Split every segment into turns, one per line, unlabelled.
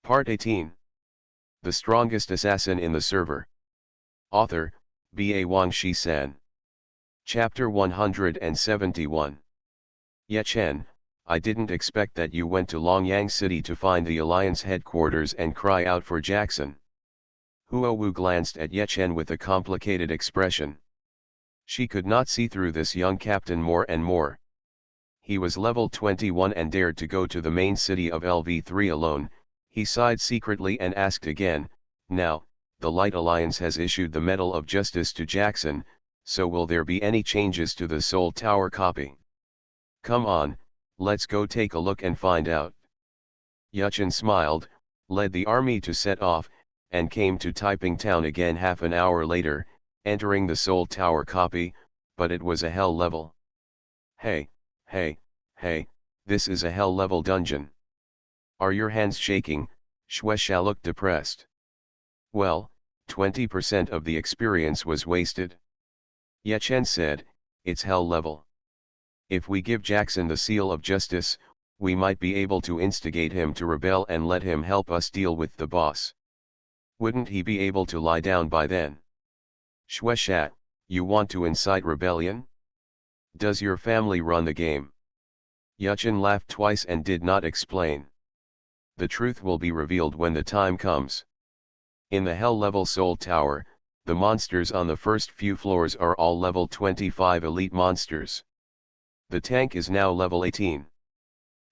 Part 18. The Strongest Assassin in the Server. Author, B.A. Wang Shi-san. Chapter 171. Ye Chen, I didn't expect that you went to Longyang City to find the Alliance headquarters and cry out for Jackson. Huo Wu glanced at Ye Chen with a complicated expression. She could not see through this young captain more and more. He was level 21 and dared to go to the main city of LV3 alone. He sighed secretly and asked again, now, the Light Alliance has issued the Medal of Justice to Jackson, so will there be any changes to the Seoul Tower copy? Come on, let's go take a look and find out. Yuchen smiled, led the army to set off, and came to Taiping Town again half an hour later, entering the Seoul Tower copy, but it was a hell level. Hey, this is a hell level dungeon. Are your hands shaking? Shueisha looked depressed. Well, 20% of the experience was wasted. Ye Chen said, it's hell level. If we give Jackson the seal of justice, we might be able to instigate him to rebel and let him help us deal with the boss. Wouldn't he be able to lie down by then? Shueisha, you want to incite rebellion? Does your family run the game? Yuchen laughed twice and did not explain. The truth will be revealed when the time comes. In the Hell level Seoul Tower, the monsters on the first few floors are all level 25 elite monsters. The tank is now level 18.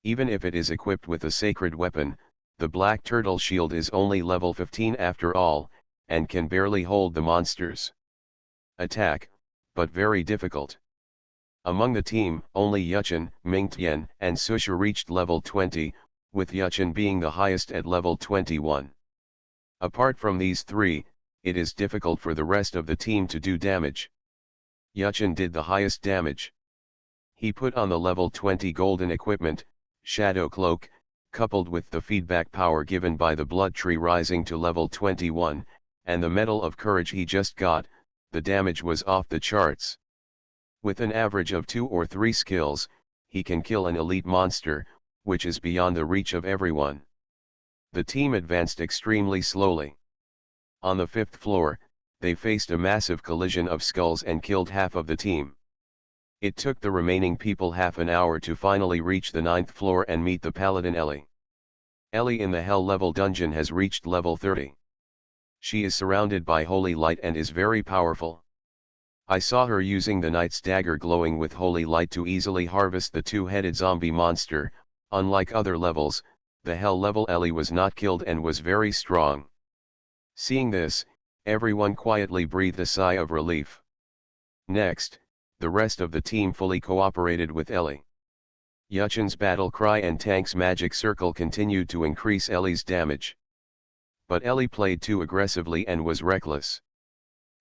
Even if it is equipped with a sacred weapon, the Black Turtle shield is only level 15 after all, and can barely hold the monsters. Attack, but very difficult. Among the team, only Yuchen, Mingtian, and Susha reached level 20, with Yuchen being the highest at level 21. Apart from these three, it is difficult for the rest of the team to do damage. Yuchen did the highest damage. He put on the level 20 golden equipment, Shadow Cloak, coupled with the feedback power given by the blood tree rising to level 21, and the Medal of Courage he just got, the damage was off the charts. With an average of 2 or 3 skills, he can kill an elite monster, which is beyond the reach of everyone. The team advanced extremely slowly. On the 5th floor, they faced a massive collision of skulls and killed half of the team. It took the remaining people half an hour to finally reach the 9th floor and meet the paladin Ellie. Ellie in the Hell level dungeon has reached level 30. She is surrounded by holy light and is very powerful. I saw her using the knight's dagger glowing with holy light to easily harvest the two-headed zombie monster. Unlike other levels, the Hell level Ellie was not killed and was very strong. Seeing this, everyone quietly breathed a sigh of relief. Next, the rest of the team fully cooperated with Ellie. Yuchen's battle cry and tank's magic circle continued to increase Ellie's damage. But Ellie played too aggressively and was reckless.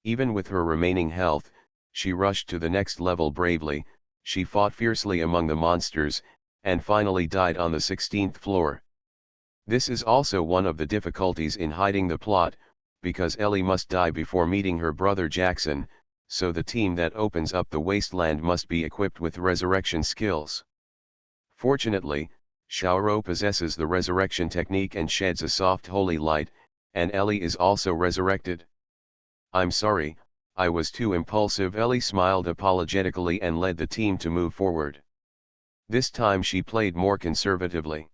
Even with her remaining health, she rushed to the next level bravely. She fought fiercely among the monsters, and finally died on the 16th floor. This is also one of the difficulties in hiding the plot, because Ellie must die before meeting her brother Jackson, so the team that opens up the wasteland must be equipped with resurrection skills. Fortunately, Xiaoro possesses the resurrection technique and sheds a soft holy light, and Ellie is also resurrected. I'm sorry, I was too impulsive. Ellie smiled apologetically and led the team to move forward. This time she played more conservatively.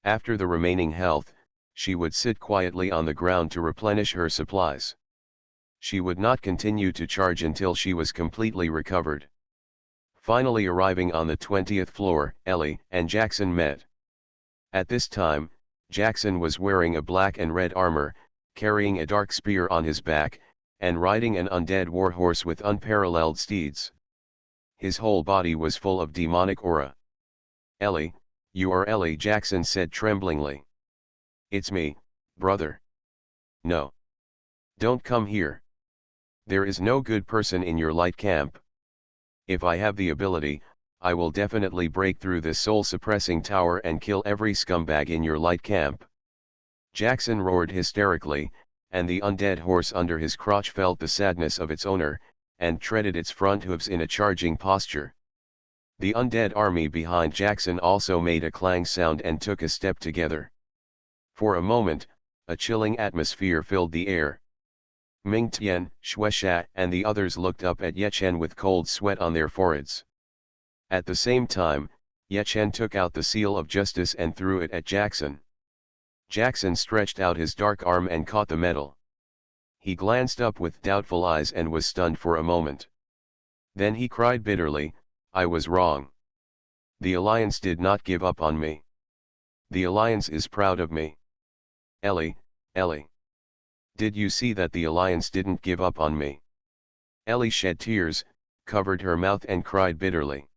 After the remaining health, she would sit quietly on the ground to replenish her supplies. She would not continue to charge until she was completely recovered. Finally arriving on the 20th floor, Ellie and Jackson met. At this time, Jackson was wearing a black and red armor, carrying a dark spear on his back, and riding an undead warhorse with unparalleled steeds. His whole body was full of demonic aura. Ellie, you are Ellie, Jackson said tremblingly. It's me, brother. No. Don't come here. There is no good person in your light camp. If I have the ability, I will definitely break through this soul-suppressing tower and kill every scumbag in your light camp. Jackson roared hysterically, and the undead horse under his crotch felt the sadness of its owner, and treaded its front hooves in a charging posture. The undead army behind Jackson also made a clang sound and took a step together. For a moment, a chilling atmosphere filled the air. Ming Tian, Shueisha and the others looked up at Ye Chen with cold sweat on their foreheads. At the same time, Ye Chen took out the seal of justice and threw it at Jackson. Jackson stretched out his dark arm and caught the metal. He glanced up with doubtful eyes and was stunned for a moment. Then he cried bitterly, "I was wrong. The Alliance did not give up on me. The Alliance is proud of me. Ellie, Ellie. Did you see that the Alliance didn't give up on me?" Ellie shed tears, covered her mouth and cried bitterly.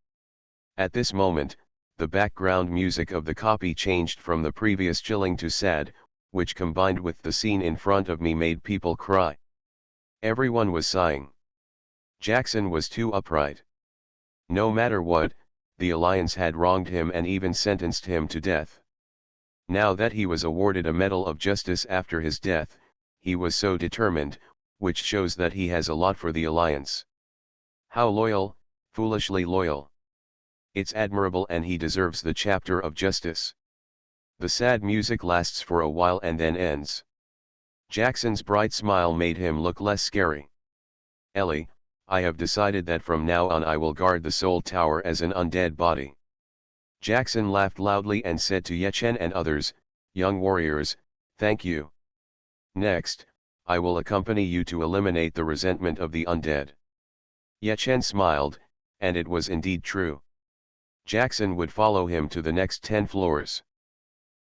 At this moment, the background music of the copy changed from the previous chilling to sad, which combined with the scene in front of me made people cry. Everyone was sighing. Jackson was too upright. No matter what, the Alliance had wronged him and even sentenced him to death. Now that he was awarded a Medal of Justice after his death, he was so determined, which shows that he has a lot for the Alliance. How loyal, foolishly loyal. It's admirable and he deserves the chapter of justice. The sad music lasts for a while and then ends. Jackson's bright smile made him look less scary. Ellie, I have decided that from now on I will guard the Soul Tower as an undead body. Jackson laughed loudly and said to Ye Chen and others, "Young warriors, thank you. Next, I will accompany you to eliminate the resentment of the undead." Ye Chen smiled, and it was indeed true. Jackson would follow him to the next 10 floors.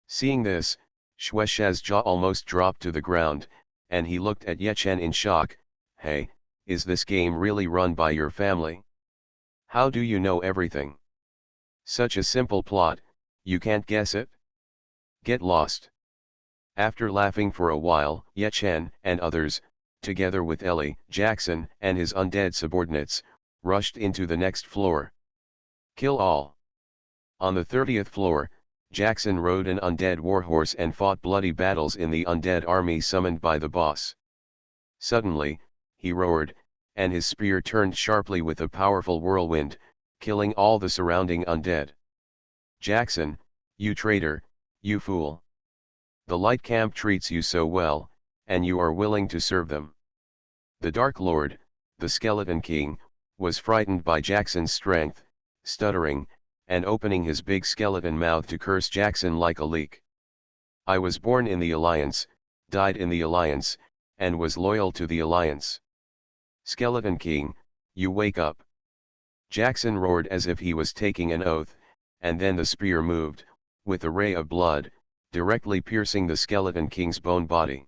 Seeing this, Shueisha's jaw almost dropped to the ground, and he looked at Ye Chen in shock. "Hey, is this game really run by your family? How do you know everything? Such a simple plot, you can't guess it? Get lost." After laughing for a while, Ye Chen and others, together with Ellie, Jackson and his undead subordinates, rushed into the next floor. Kill all. On the 30th floor, Jackson rode an undead warhorse and fought bloody battles in the undead army summoned by the boss. Suddenly, he roared, and his spear turned sharply with a powerful whirlwind, killing all the surrounding undead. "Jackson, you traitor, you fool. The Light Camp treats you so well, and you are willing to serve them." The Dark Lord, the Skeleton King, was frightened by Jackson's strength, stuttering, and opening his big skeleton mouth to curse Jackson like a leak. "I was born in the Alliance, died in the Alliance, and was loyal to the Alliance. Skeleton King, you wake up." Jackson roared as if he was taking an oath, and then the spear moved, with a ray of blood, directly piercing the Skeleton King's bone body.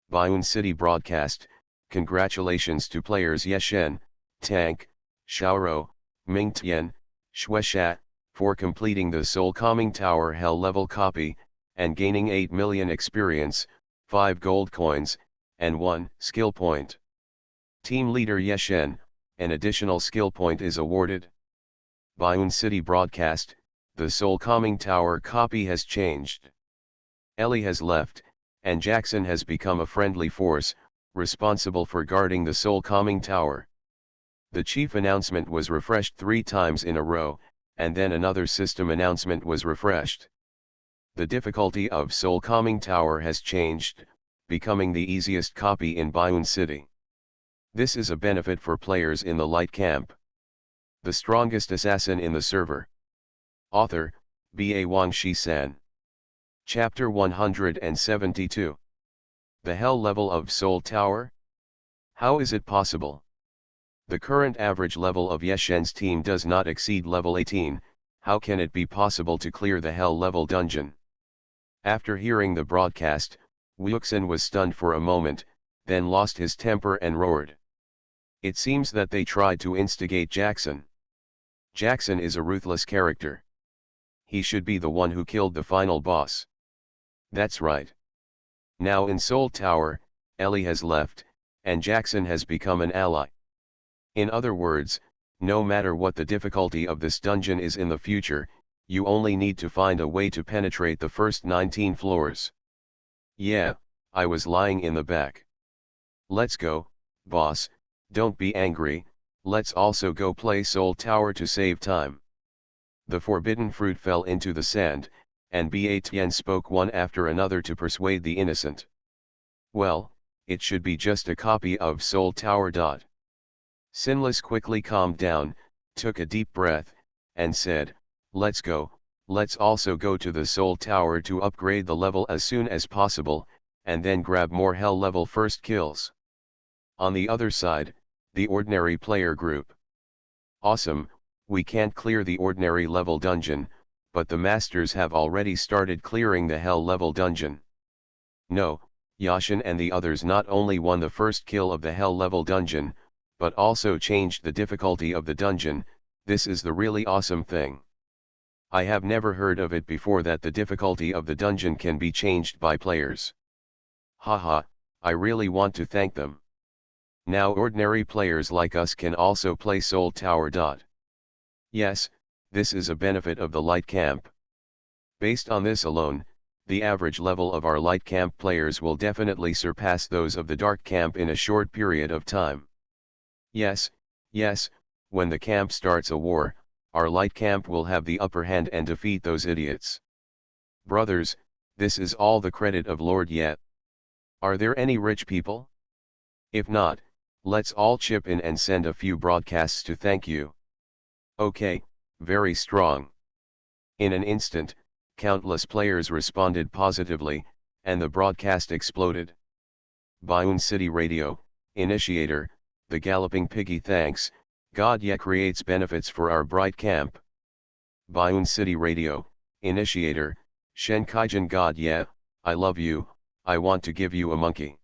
Bayun City broadcast, congratulations to players Ye Chen, Tank, Xiaoro, Ming Tian, Shueisha, for completing the Soul Calming Tower Hell level copy, and gaining 8 million experience, 5 gold coins, and 1 skill point. Team leader Ye Chen, an additional skill point is awarded. Bayun City broadcast, the Soul Calming Tower copy has changed. Ellie has left, and Jackson has become a friendly force, responsible for guarding the Soul Calming Tower. The chief announcement was refreshed 3 times in a row, and then another system announcement was refreshed. The difficulty of Soul Calming Tower has changed, becoming the easiest copy in Bayun City. This is a benefit for players in the Light Camp. The strongest assassin in the server. Author, B.A. Wang Shi-san. Chapter 172. The Hell level of Soul Tower? How is it possible? The current average level of Ye Chen's team does not exceed level 18, how can it be possible to clear the Hell level dungeon? After hearing the broadcast, Wuxin was stunned for a moment, then lost his temper and roared. It seems that they tried to instigate Jackson. Jackson is a ruthless character. He should be the one who killed the final boss. That's right. Now in Soul Tower, Ellie has left, and Jackson has become an ally. In other words, no matter what the difficulty of this dungeon is in the future, you only need to find a way to penetrate the first 19 floors. Yeah, I was lying in the back. Let's go, boss, don't be angry, let's also go play Soul Tower to save time. The forbidden fruit fell into the sand, and Ba Tian spoke one after another to persuade the innocent. Well, it should be just a copy of Soul Tower. Sinless quickly calmed down, took a deep breath, and said, let's go, let's also go to the Soul Tower to upgrade the level as soon as possible, and then grab more hell level first kills. On the other side, the ordinary player group. Awesome, we can't clear the ordinary level dungeon, but the masters have already started clearing the hell level dungeon. No, Yashin and the others not only won the first kill of the hell level dungeon, but also changed the difficulty of the dungeon. This is the really awesome thing. I have never heard of it before, that the difficulty of the dungeon can be changed by players. Haha, I really want to thank them. Now ordinary players like us can also play Soul Tower. Yes, this is a benefit of the light camp. Based on this alone, the average level of our light camp players will definitely surpass those of the dark camp in a short period of time. Yes, when the camp starts a war, our light camp will have the upper hand and defeat those idiots. Brothers, this is all the credit of Lord Yet. Are there any rich people? If not, let's all chip in and send a few broadcasts to thank you. Okay, very strong. In an instant, countless players responded positively, and the broadcast exploded. Bayun City Radio, Initiator, the Galloping Piggy thanks, God Ye creates benefits for our bright camp. Bayun City Radio, Initiator, Shen Kaijin God Ye, I love you, I want to give you a monkey.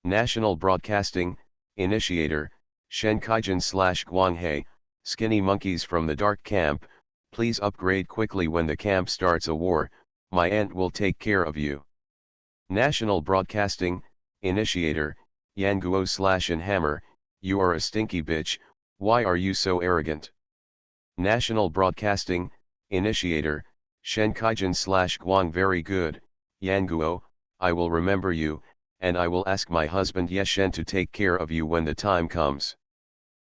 National Broadcasting, Initiator, Shen Kaijin / Guanghei, skinny monkeys from the dark camp, please upgrade quickly when the camp starts a war, my aunt will take care of you. National Broadcasting, Initiator, Yanguo / Hammer, you are a stinky bitch, why are you so arrogant? National Broadcasting, Initiator, Shen Kaijin / Guang very good, Yanguo, I will remember you, and I will ask my husband Yeshen to take care of you when the time comes.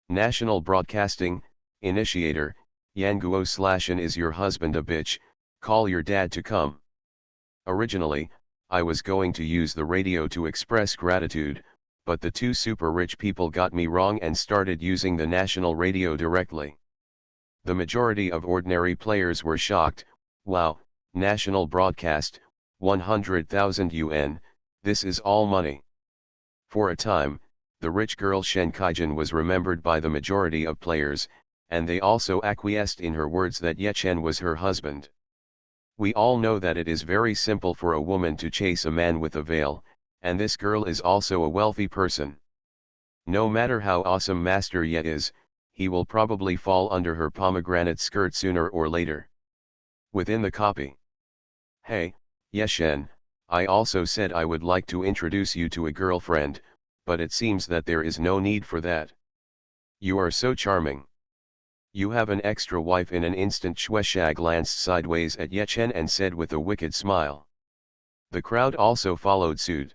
National Broadcasting, Initiator, Yanguo / An is your husband a bitch, call your dad to come. Originally, I was going to use the radio to express gratitude, but the two super rich people got me wrong and started using the national radio directly. The majority of ordinary players were shocked, wow, national broadcast, 100,000 yuan, this is all money. For a time, the rich girl Shen Kaijin was remembered by the majority of players, and they also acquiesced in her words that Yechen was her husband. We all know that it is very simple for a woman to chase a man with a veil, and this girl is also a wealthy person. No matter how awesome Master Ye is, he will probably fall under her pomegranate skirt sooner or later. Within the copy. Hey, Yeshen, I also said I would like to introduce you to a girlfriend, but it seems that there is no need for that. You are so charming. You have an extra wife. In an instant Shueisha glanced sideways at Yechen and said with a wicked smile. The crowd also followed suit.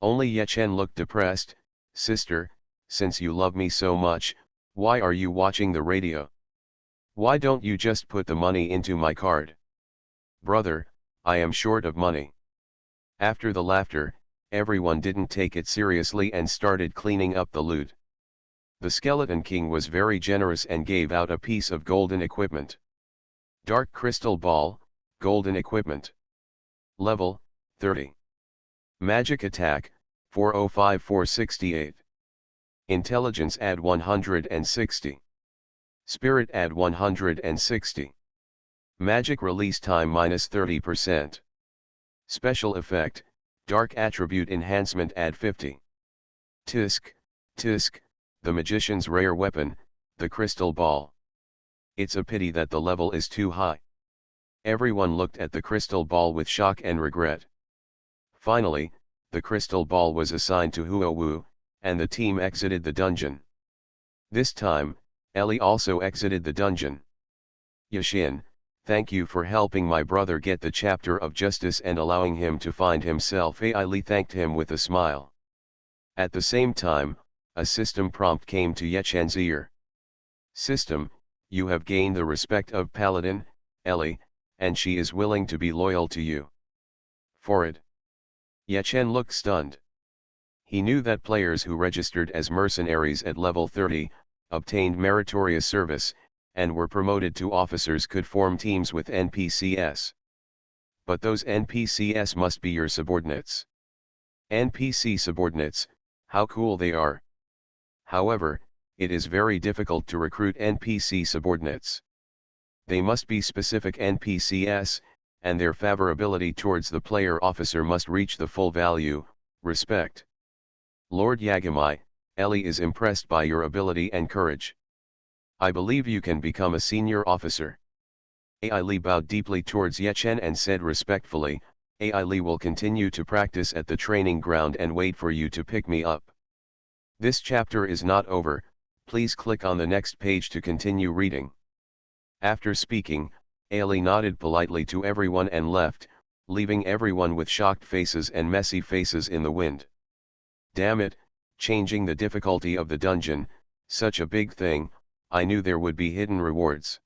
Only Yechen looked depressed. Sister, since you love me so much, why are you watching the radio? Why don't you just put the money into my card? Brother, I am short of money. After the laughter, everyone didn't take it seriously and started cleaning up the loot. The Skeleton King was very generous and gave out a piece of golden equipment. Dark Crystal Ball, golden equipment. Level, 30. Magic Attack, 405-468. Intelligence add 160. Spirit add 160. Magic release time -30%. Special effect, Dark Attribute Enhancement add 50. Tisk, the magician's rare weapon, the crystal ball. It's a pity that the level is too high. Everyone looked at the crystal ball with shock and regret. Finally, the crystal ball was assigned to Huo Wu, and the team exited the dungeon. This time, Ellie also exited the dungeon. Yashin, thank you for helping my brother get the chapter of justice and allowing him to find himself. Ailey thanked him with a smile. At the same time, a system prompt came to Yechen's ear. System, you have gained the respect of Paladin, Ellie, and she is willing to be loyal to you. For it. Yechen looked stunned. He knew that players who registered as mercenaries at level 30, obtained meritorious service, and were promoted to officers could form teams with NPCs. But those NPCs must be your subordinates. NPC subordinates, how cool they are. However, it is very difficult to recruit NPC subordinates. They must be specific NPCs, and their favorability towards the player officer must reach the full value, respect. Lord Yagami, Ellie is impressed by your ability and courage. I believe you can become a senior officer. Ai Li bowed deeply towards Yechen and said respectfully, Ai Li will continue to practice at the training ground and wait for you to pick me up. This chapter is not over, please click on the next page to continue reading. After speaking, Ai Li nodded politely to everyone and left, leaving everyone with shocked faces and messy faces in the wind. Damn it, changing the difficulty of the dungeon, such a big thing, I knew there would be hidden rewards.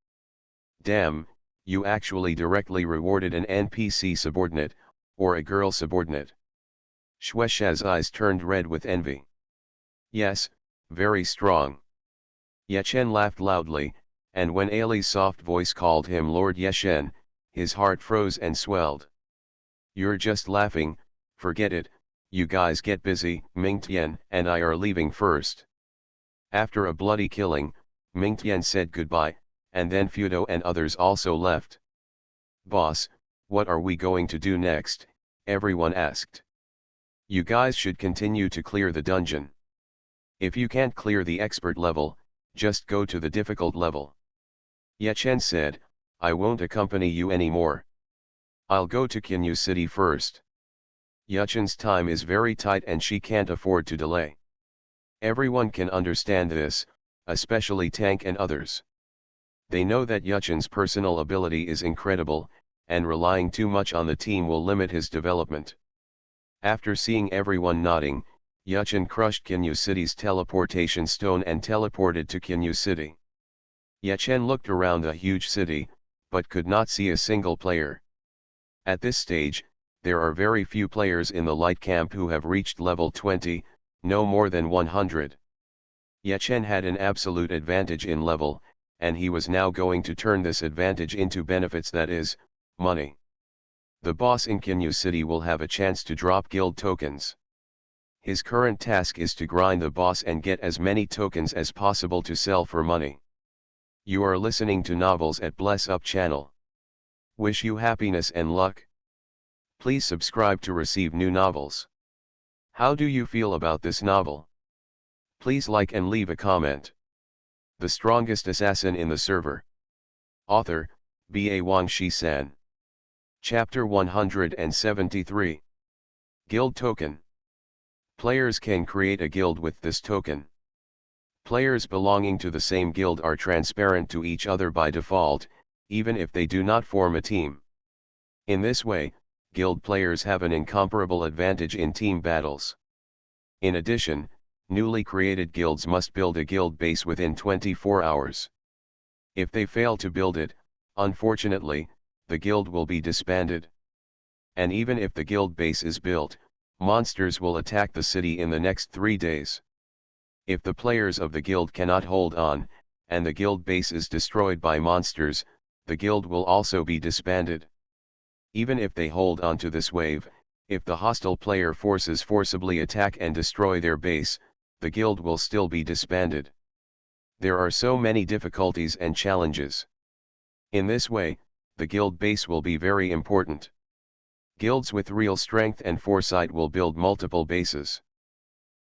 Damn, you actually directly rewarded an NPC subordinate, or a girl subordinate. Shueisha's eyes turned red with envy. Yes, very strong. Yechen laughed loudly, and when Ai Li's soft voice called him Lord Yechen, his heart froze and swelled. You're just laughing, forget it, you guys get busy, Mingtian and I are leaving first. After a bloody killing, Mingtian said goodbye, and then Fudo and others also left. Boss, what are we going to do next? Everyone asked. You guys should continue to clear the dungeon. If you can't clear the expert level, just go to the difficult level. Yechen said, I won't accompany you anymore. I'll go to Kinyu City first. Yechen's time is very tight and she can't afford to delay. Everyone can understand this, especially Tank and others. They know that Yechen's personal ability is incredible, and relying too much on the team will limit his development. After seeing everyone nodding, Yechen crushed Kinyu City's teleportation stone and teleported to Kinyu City. Yechen looked around the huge city, but could not see a single player. At this stage, there are very few players in the light camp who have reached level 20, no more than 100. Yechen had an absolute advantage in level, and he was now going to turn this advantage into benefits, that is, money. The boss in Kinyu City will have a chance to drop guild tokens. His current task is to grind the boss and get as many tokens as possible to sell for money. You are listening to Novels at Bless Up channel. Wish you happiness and luck. Please subscribe to receive new novels. How do you feel about this novel? Please like and leave a comment. The strongest assassin in the server. Author, Ba Wangshi-san. Chapter 173. Guild Token. Players can create a guild with this token. Players belonging to the same guild are transparent to each other by default, even if they do not form a team. In this way, guild players have an incomparable advantage in team battles. In addition, newly created guilds must build a guild base within 24 hours. If they fail to build it, unfortunately, the guild will be disbanded. And even if the guild base is built, monsters will attack the city in the next 3 days. If the players of the guild cannot hold on, and the guild base is destroyed by monsters, the guild will also be disbanded. Even if they hold on to this wave, if the hostile player forces forcibly attack and destroy their base, the guild will still be disbanded. There are so many difficulties and challenges. In this way, the guild base will be very important. Guilds with real strength and foresight will build multiple bases.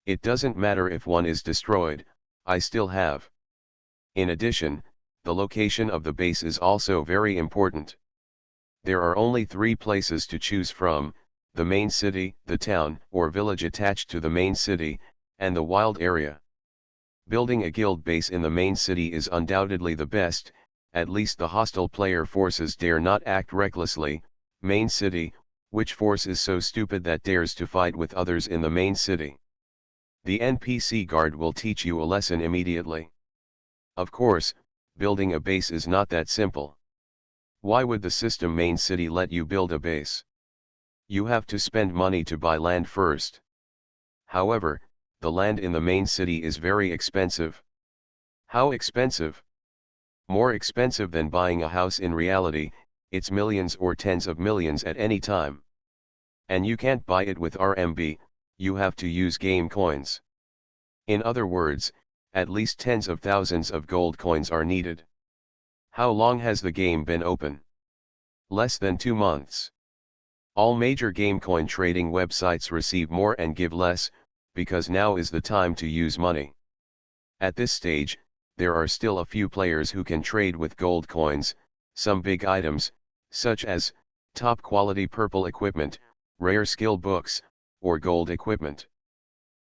It doesn't matter if one is destroyed, I still have. In addition, the location of the base is also very important. There are only 3 places to choose from: the main city, the town or village attached to the main city, and the wild area. Building a guild base in the main city is undoubtedly the best, at least the hostile player forces dare not act recklessly. Main city, which force is so stupid that dares to fight with others in the main city? The NPC guard will teach you a lesson immediately. Of course, building a base is not that simple. Why would the system main city let you build a base? You have to spend money to buy land first. However, the land in the main city is very expensive. How expensive? More expensive than buying a house in reality, it's millions or tens of millions at any time. And you can't buy it with RMB, you have to use game coins. In other words, at least tens of thousands of gold coins are needed. How long has the game been open? Less than 2 months. All major game coin trading websites receive more and give less, because now is the time to use money. At this stage, there are still a few players who can trade with gold coins, some big items, such as top quality purple equipment, rare skill books, or gold equipment.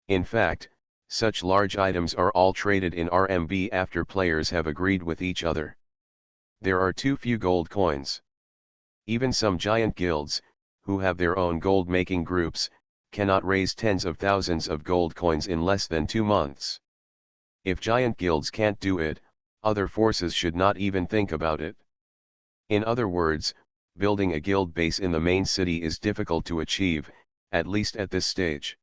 In fact, such large items are all traded in RMB after players have agreed with each other. There are too few gold coins. Even some giant guilds, who have their own gold-making groups, cannot raise tens of thousands of gold coins in less than 2 months. If giant guilds can't do it, other forces should not even think about it. In other words, building a guild base in the main city is difficult to achieve, at least at this stage.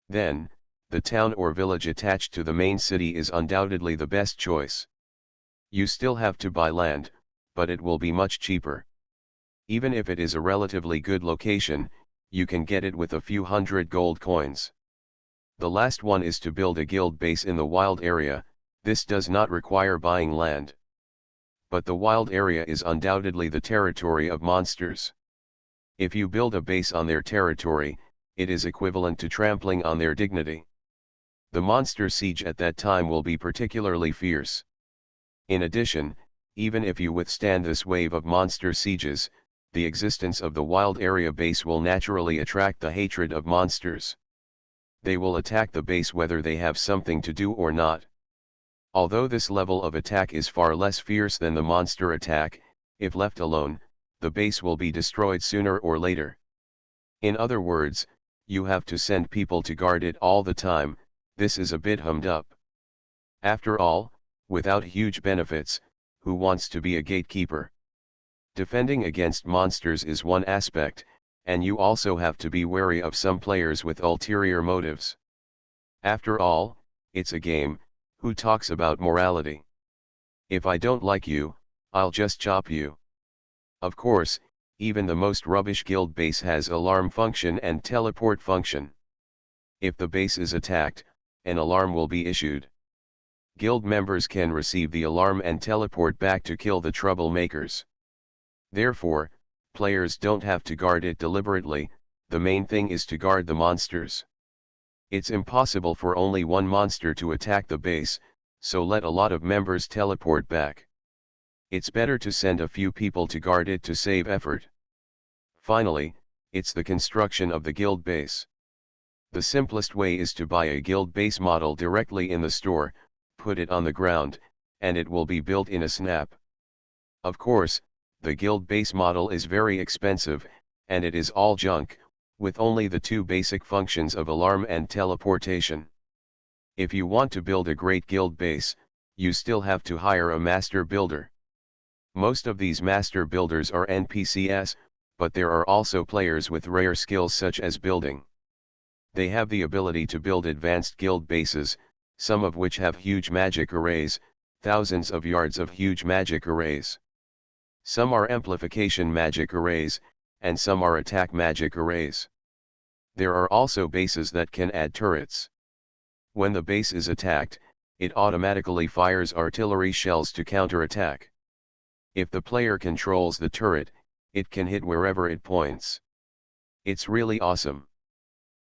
Then, the town or village attached to the main city is undoubtedly the best choice. You still have to buy land, but it will be much cheaper. Even if it is a relatively good location, you can get it with a few hundred gold coins. The last one is to build a guild base in the wild area. This does not require buying land. But the wild area is undoubtedly the territory of monsters. If you build a base on their territory, it is equivalent to trampling on their dignity. The monster siege at that time will be particularly fierce. In addition, even if you withstand this wave of monster sieges, the existence of the wild area base will naturally attract the hatred of monsters. They will attack the base whether they have something to do or not. Although this level of attack is far less fierce than the monster attack, if left alone, the base will be destroyed sooner or later. In other words, you have to send people to guard it all the time. This is a bit hummed up. After all, without huge benefits, who wants to be a gatekeeper? Defending against monsters is one aspect, and you also have to be wary of some players with ulterior motives. After all, it's a game. Who talks about morality? If I don't like you, I'll just chop you. Of course, even the most rubbish guild base has alarm function and teleport function. If the base is attacked, an alarm will be issued. Guild members can receive the alarm and teleport back to kill the troublemakers. Therefore, players don't have to guard it deliberately, the main thing is to guard the monsters. It's impossible for only one monster to attack the base, so let a lot of members teleport back. It's better to send a few people to guard it to save effort. Finally, it's the construction of the guild base. The simplest way is to buy a guild base model directly in the store, put it on the ground, and it will be built in a snap. Of course, the guild base model is very expensive, and it is all junk, with only the two basic functions of alarm and teleportation. If you want to build a great guild base, you still have to hire a master builder. Most of these master builders are NPCs, but there are also players with rare skills such as building. They have the ability to build advanced guild bases, some of which have huge magic arrays, thousands of yards of huge magic arrays. Some are amplification magic arrays, and some are attack magic arrays. There are also bases that can add turrets. When the base is attacked, it automatically fires artillery shells to counterattack. If the player controls the turret, it can hit wherever it points. It's really awesome.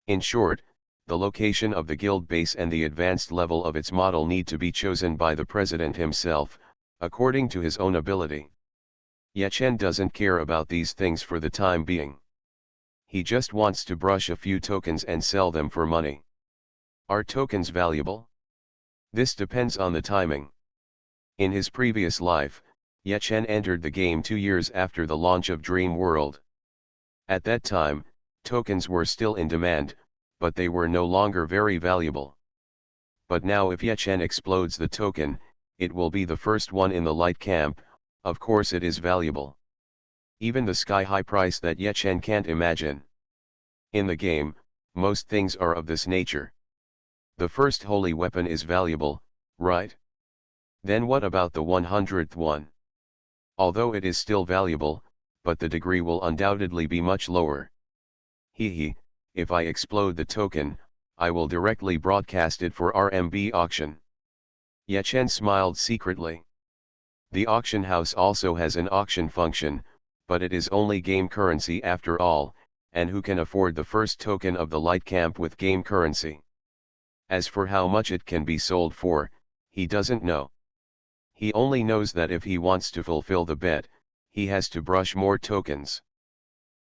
In short, the location of the guild base and the advanced level of its model need to be chosen by the president himself, according to his own ability. Yechen doesn't care about these things for the time being. He just wants to brush a few tokens and sell them for money. Are tokens valuable? This depends on the timing. In his previous life, Yechen entered the game 2 years after the launch of Dream World. At that time, tokens were still in demand, but they were no longer very valuable. But now if Yechen explodes the token, it will be the first one in the light camp. Of course it is valuable. even the sky-high price that Ye Chen can't imagine. In the game, most things are of this nature. The first holy weapon is valuable, right? Then what about the 100th one? Although it is still valuable, but the degree will undoubtedly be much lower. Hee, if I explode the token, I will directly broadcast it for RMB auction. Ye Chen smiled secretly. The auction house also has an auction function, but it is only game currency after all, and who can afford the first token of the light camp with game currency? As for how much it can be sold for, he doesn't know. He only knows that if he wants to fulfill the bet, he has to brush more tokens.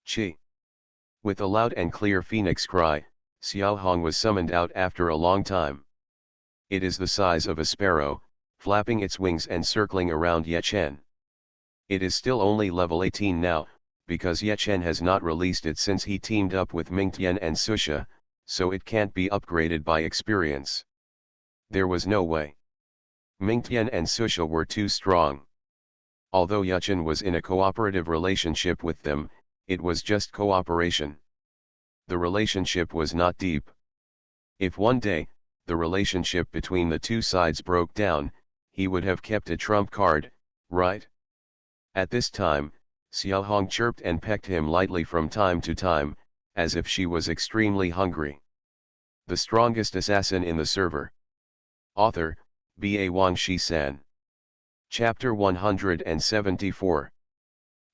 Chi. With a loud and clear phoenix cry, Xiao Hong was summoned out after a long time. It is the size of a sparrow, flapping its wings and circling around Ye Chen. It is still only level 18 now, because Ye Chen has not released it since he teamed up with Mingtian and Susha, so it can't be upgraded by experience. There was no way. Mingtian and Susha were too strong. Although Ye Chen was in a cooperative relationship with them, it was just cooperation. The relationship was not deep. If one day, the relationship between the two sides broke down, he would have kept a trump card, right? At this time, Xiao Hong chirped and pecked him lightly from time to time, as if she was extremely hungry. The strongest assassin in the server. Author, B.A. Wang Shi-san. Chapter 174.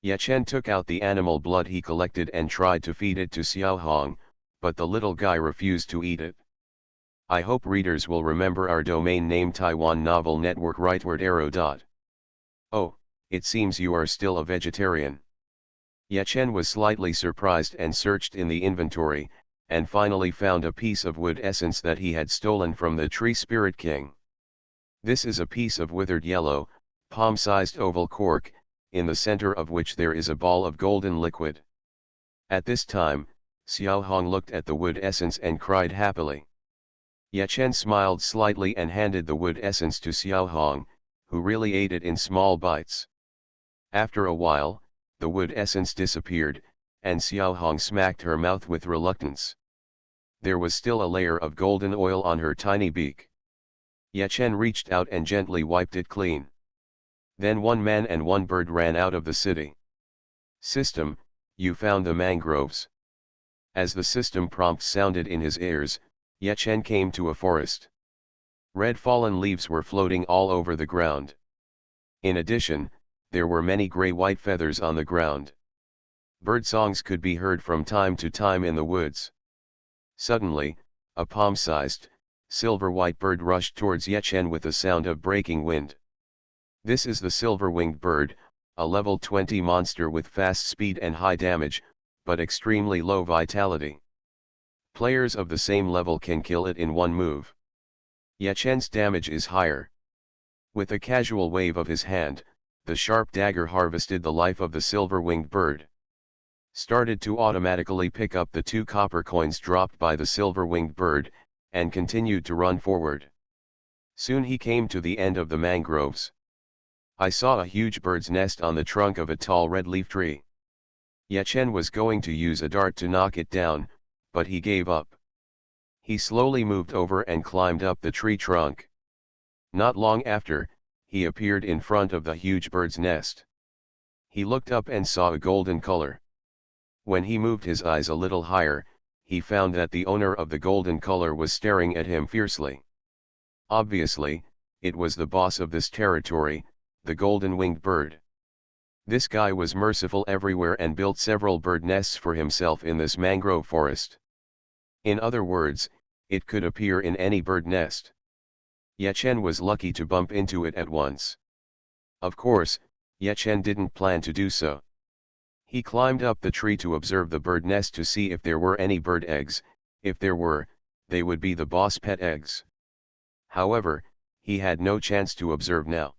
Ye Chen took out the animal blood he collected and tried to feed it to Xiao Hong, but the little guy refused to eat it. I hope readers will remember our domain name Taiwan Novel Network rightward arrow. Oh, it seems you are still a vegetarian. Ye Chen was slightly surprised and searched in the inventory, and finally found a piece of wood essence that he had stolen from the Tree Spirit King. This is a piece of withered yellow, palm-sized oval cork, in the center of which there is a ball of golden liquid. At this time, Xiao Hong looked at the wood essence and cried happily. Ye Chen smiled slightly and handed the wood essence to Xiao Hong, who really ate it in small bites. After a while, the wood essence disappeared, and Xiao Hong smacked her mouth with reluctance. There was still a layer of golden oil on her tiny beak. Ye Chen reached out and gently wiped it clean. Then one man and one bird ran out of the city. System, you found the mangroves. As the system prompt sounded in his ears, Ye Chen came to a forest. Red fallen leaves were floating all over the ground. In addition, there were many gray-white feathers on the ground. Bird songs could be heard from time to time in the woods. Suddenly, a palm-sized, silver-white bird rushed towards Ye Chen with a sound of breaking wind. This is the silver-winged bird, a level 20 monster with fast speed and high damage, but extremely low vitality. Players of the same level can kill it in one move. Ye Chen's damage is higher. With a casual wave of his hand, the sharp dagger harvested the life of the silver-winged bird. Started to automatically pick up the 2 copper coins dropped by the silver-winged bird, and continued to run forward. Soon he came to the end of the mangroves. I saw a huge bird's nest on the trunk of a tall red leaf tree. Ye Chen was going to use a dart to knock it down, but he gave up. He slowly moved over and climbed up the tree trunk. Not long after, he appeared in front of the huge bird's nest. He looked up and saw a golden color. When he moved his eyes a little higher, he found that the owner of the golden color was staring at him fiercely. Obviously, it was the boss of this territory, the golden-winged bird. This guy was merciful everywhere and built several bird nests for himself in this mangrove forest. In other words, it could appear in any bird nest. Ye Chen was lucky to bump into it at once. Of course, Ye Chen didn't plan to do so. He climbed up the tree to observe the bird nest to see if there were any bird eggs. If there were, they would be the boss pet eggs. However, he had no chance to observe now.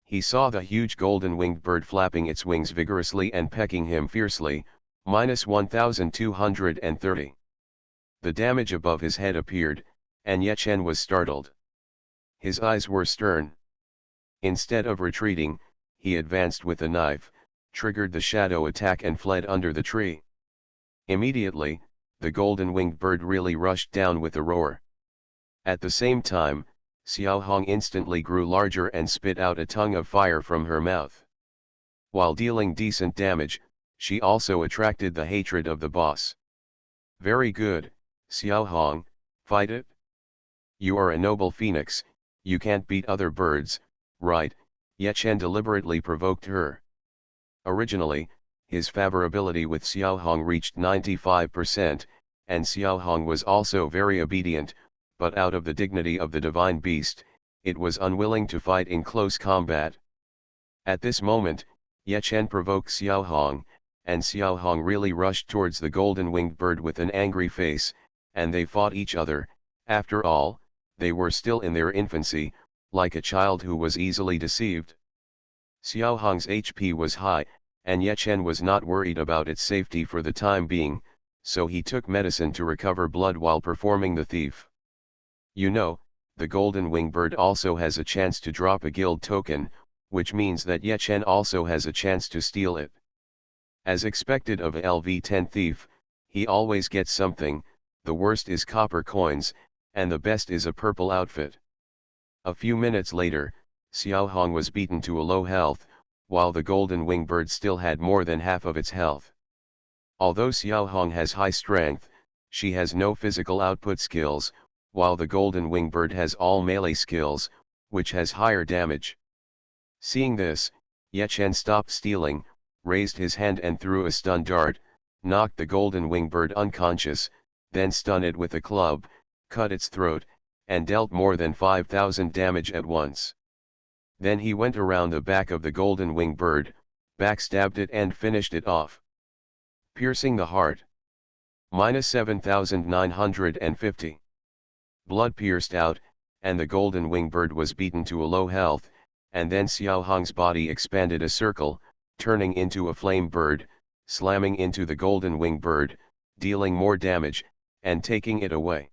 He saw the huge golden-winged bird flapping its wings vigorously and pecking him fiercely, -1230. The damage above his head appeared, and Ye Chen was startled. His eyes were stern. Instead of retreating, he advanced with a knife, triggered the shadow attack and fled under the tree. Immediately, the golden-winged bird really rushed down with a roar. At the same time, Xiao Hong instantly grew larger and spit out a tongue of fire from her mouth. While dealing decent damage, she also attracted the hatred of the boss. Very good, Xiao Hong, fight it. You are a noble phoenix, you can't beat other birds, right? Ye Chen deliberately provoked her. Originally, his favorability with Xiao Hong reached 95%, and Xiao Hong was also very obedient, but out of the dignity of the divine beast, it was unwilling to fight in close combat. At this moment, Ye Chen provoked Xiao Hong, and Xiao Hong really rushed towards the golden-winged bird with an angry face, and they fought each other. After all, they were still in their infancy, like a child who was easily deceived. Xiao Hong's HP was high, and Ye Chen was not worried about its safety for the time being, so he took medicine to recover blood while performing the thief. You know, the golden wing bird also has a chance to drop a guild token, which means that Ye Chen also has a chance to steal it. As expected of a LV10 thief, he always gets something. The worst is copper coins, and the best is a purple outfit. A few minutes later, Xiao Hong was beaten to a low health, while the golden wing bird still had more than half of its health. Although Xiao Hong has high strength, she has no physical output skills, while the golden wing bird has all melee skills, which has higher damage. Seeing this, Ye Chen stopped stealing, raised his hand and threw a stun dart, knocked the golden wing bird unconscious, then stunned it with a club, cut its throat, and dealt more than 5,000 damage at once. Then he went around the back of the golden wing bird, backstabbed it and finished it off. Piercing the heart. -7,950. Blood pierced out, and the golden wing bird was beaten to a low health, and then Xiao Hong's body expanded a circle, turning into a flame bird, slamming into the golden wing bird, dealing more damage, and taking it away.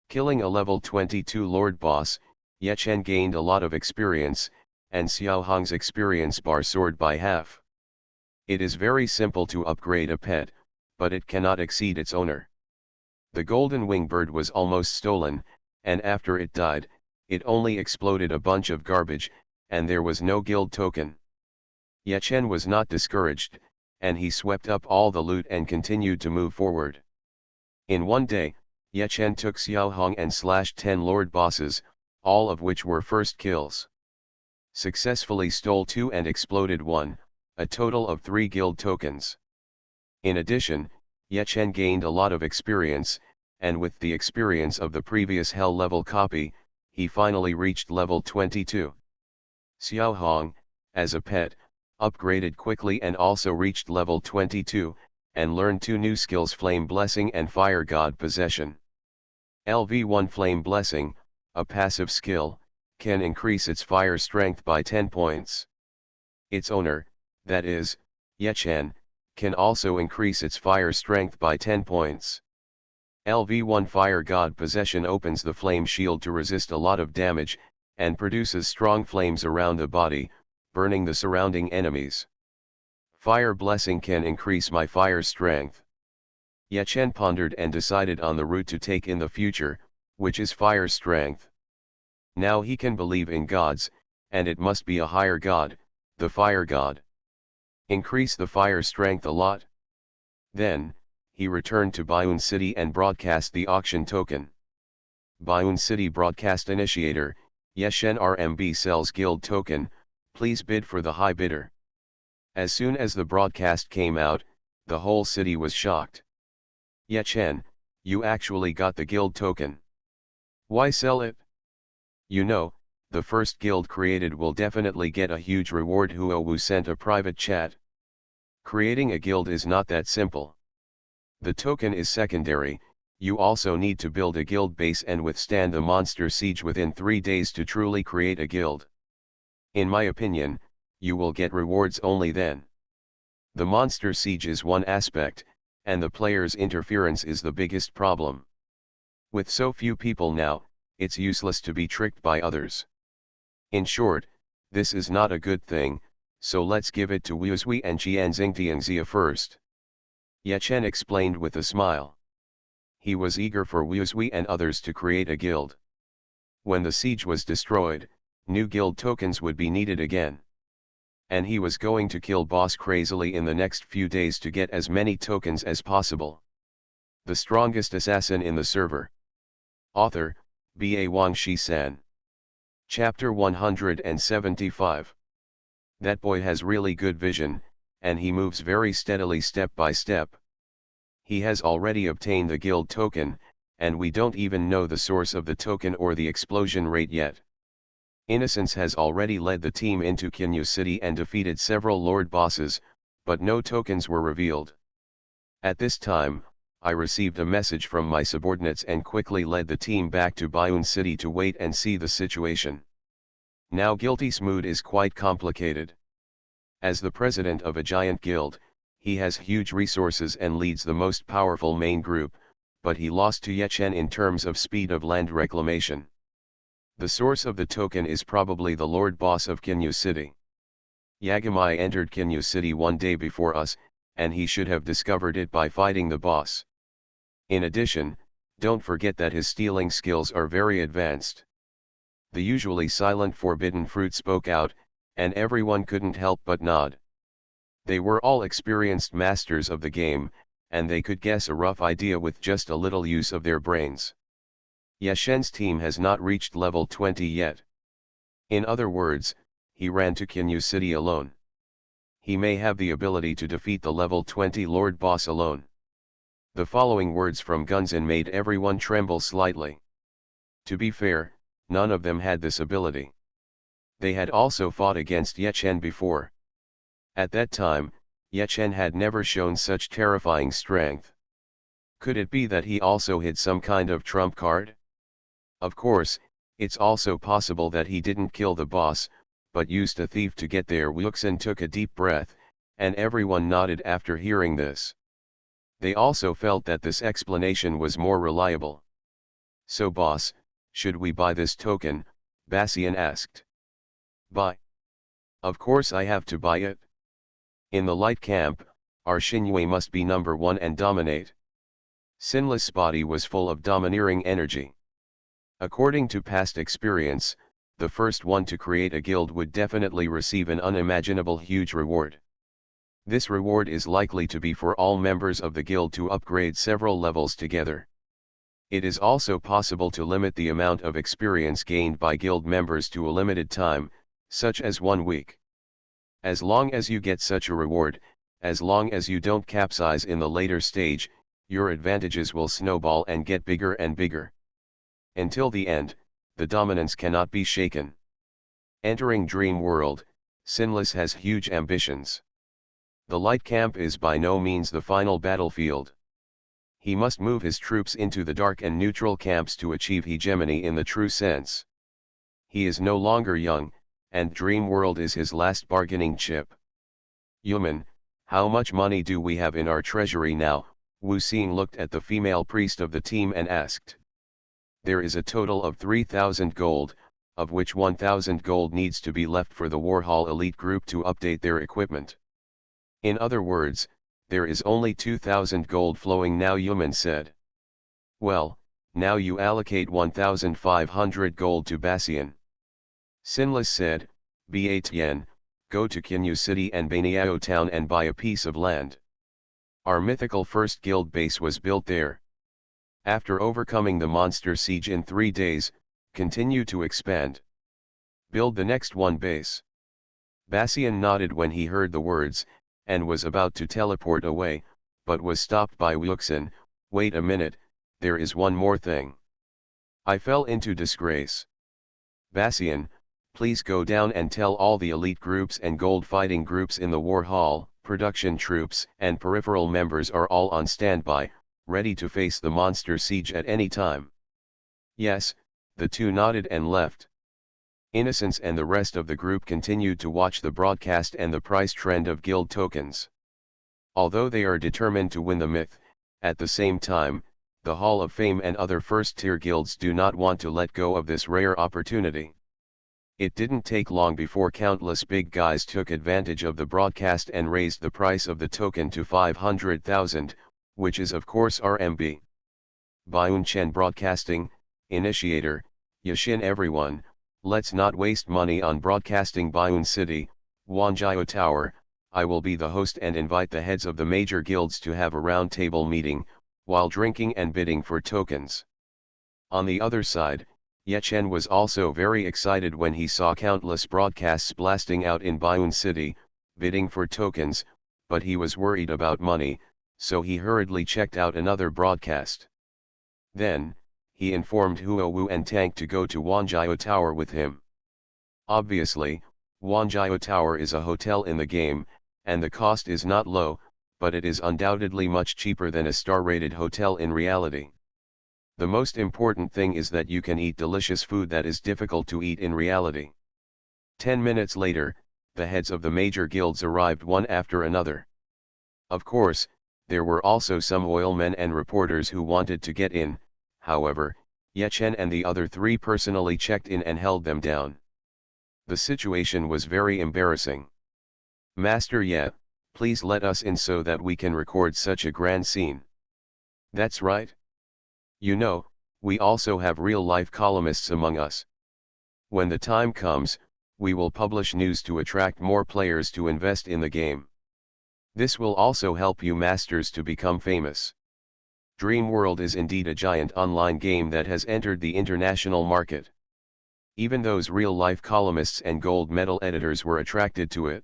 Killing a level 22 Lord boss, Ye Chen gained a lot of experience, and Xiao Hong's experience bar soared by half. It is very simple to upgrade a pet, but it cannot exceed its owner. The golden wing bird was almost stolen, and after it died, it only exploded a bunch of garbage, and there was no guild token. Ye Chen was not discouraged, and he swept up all the loot and continued to move forward. In one day, Ye Chen took Xiao Hong and slashed 10 lord bosses, all of which were first kills. Successfully stole 2 and exploded 1, a total of 3 guild tokens. In addition, Ye Chen gained a lot of experience, and with the experience of the previous hell level copy, he finally reached level 22. Xiao Hong, as a pet, upgraded quickly and also reached level 22, and learned 2 new skills: Flame Blessing and Fire God Possession. LV1 Flame Blessing, a passive skill, can increase its fire strength by 10 points. Its owner, that is, Ye Chen, can also increase its fire strength by 10 points. LV1 Fire God Possession opens the flame shield to resist a lot of damage, and produces strong flames around the body, burning the surrounding enemies. Fire Blessing can increase my fire strength. Ye Chen pondered and decided on the route to take in the future, which is fire strength. Now he can believe in gods, and it must be a higher god, the fire god. Increase the fire strength a lot. Then, he returned to Baiyun City and broadcast the auction token. Baiyun City Broadcast Initiator, Ye Chen RMB sells guild token, please bid for the high bidder. As soon as the broadcast came out, the whole city was shocked. Ye Chen, you actually got the guild token. Why sell it? You know, the first guild created will definitely get a huge reward. Huowu sent a private chat. Creating a guild is not that simple. The token is secondary, you also need to build a guild base and withstand the monster siege within 3 days to truly create a guild. In my opinion, you will get rewards only then. The monster siege is one aspect, and the player's interference is the biggest problem. With so few people now, it's useless to be tricked by others. In short, this is not a good thing, so let's give it to Wuzui and Qianxingtianxia first. Ye Chen explained with a smile. He was eager for Wuzui and others to create a guild. When the siege was destroyed, new guild tokens would be needed again. And he was going to kill boss crazily in the next few days to get as many tokens as possible. The strongest assassin in the server. Author, B.A. Wang Shi-san. Chapter 175. That boy has really good vision, and he moves very steadily step by step. He has already obtained the guild token, and we don't even know the source of the token or the explosion rate yet. Innocence has already led the team into Kinyu City and defeated several lord bosses, but no tokens were revealed. At this time, I received a message from my subordinates and quickly led the team back to Baiyun City to wait and see the situation. Now Guilty's mood is quite complicated. As the president of a giant guild, he has huge resources and leads the most powerful main group, but he lost to Ye Chen in terms of speed of land reclamation. The source of the token is probably the Lord Boss of Kinyu City. Yagamai entered Kinyu City one day before us, and he should have discovered it by fighting the boss. In addition, don't forget that his stealing skills are very advanced. The usually silent forbidden fruit spoke out, and everyone couldn't help but nod. They were all experienced masters of the game, and they could guess a rough idea with just a little use of their brains. Ye Shen's team has not reached level 20 yet. In other words, he ran to Kinyu City alone. He may have the ability to defeat the level 20 Lord Boss alone. The following words from Gunzin made everyone tremble slightly. To be fair, none of them had this ability. They had also fought against Ye Chen before. At that time, Ye Chen had never shown such terrifying strength. Could it be that he also hid some kind of trump card? Of course, it's also possible that he didn't kill the boss, but used a thief to get there. Wuxin took a deep breath, and everyone nodded after hearing this. They also felt that this explanation was more reliable. So boss, should we buy this token? Bassian asked. Buy? Of course I have to buy it. In the light camp, our Xinyue must be number 1 and dominate. Sinless body was full of domineering energy. According to past experience, the first one to create a guild would definitely receive an unimaginable huge reward. This reward is likely to be for all members of the guild to upgrade several levels together. It is also possible to limit the amount of experience gained by guild members to a limited time, such as 1 week. As long as you get such a reward, as long as you don't capsize in the later stage, your advantages will snowball and get bigger and bigger. Until the end, the dominance cannot be shaken. Entering Dream World, Sinless has huge ambitions. The light camp is by no means the final battlefield. He must move his troops into the dark and neutral camps to achieve hegemony in the true sense. He is no longer young, and Dream World is his last bargaining chip. Yuman, how much money do we have in our treasury now? Wu Xing looked at the female priest of the team and asked. There is a total of 3,000 gold, of which 1,000 gold needs to be left for the Warhol elite group to update their equipment. In other words, there is only 2,000 gold flowing now, Yuman said. Well, now you allocate 1,500 gold to Bassian. Sinless said, Ba Tien, go to Kinyu City and Baniao town and buy a piece of land. Our mythical first guild base was built there. After overcoming the monster siege in 3 days, continue to expand. Build the next one base. Bassian nodded when he heard the words, and was about to teleport away, but was stopped by Wuxin. Wait a minute, there is one more thing. I fell into disgrace. Bassian, please go down and tell all the elite groups and gold fighting groups in the war hall, production troops and peripheral members are all on standby, ready to face the monster siege at any time. Yes, the two nodded and left. Innocence and the rest of the group continued to watch the broadcast and the price trend of guild tokens. Although they are determined to win the myth, at the same time, the Hall of Fame and other first-tier guilds do not want to let go of this rare opportunity. It didn't take long before countless big guys took advantage of the broadcast and raised the price of the token to 500,000, which is of course RMB. Byun Chen Broadcasting, Initiator, Yashin everyone, let's not waste money on broadcasting Byun City, Wanjiao Tower. I will be the host and invite the heads of the major guilds to have a round table meeting, while drinking and bidding for tokens. On the other side, Ye Chen was also very excited when he saw countless broadcasts blasting out in Byun City, bidding for tokens, but he was worried about money, so he hurriedly checked out another broadcast. Then, he informed Huo Wu and Tank to go to Wanjiao Tower with him. Obviously, Wanjiao Tower is a hotel in the game, and the cost is not low, but it is undoubtedly much cheaper than a star-rated hotel in reality. The most important thing is that you can eat delicious food that is difficult to eat in reality. 10 minutes later, the heads of the major guilds arrived one after another. Of course, there were also some oilmen and reporters who wanted to get in, however, Ye Chen and the other three personally checked in and held them down. The situation was very embarrassing. Master Ye, please let us in so that we can record such a grand scene. That's right. You know, we also have real-life columnists among us. When the time comes, we will publish news to attract more players to invest in the game. This will also help you masters to become famous. Dream World is indeed a giant online game that has entered the international market. Even those real-life columnists and gold medal editors were attracted to it.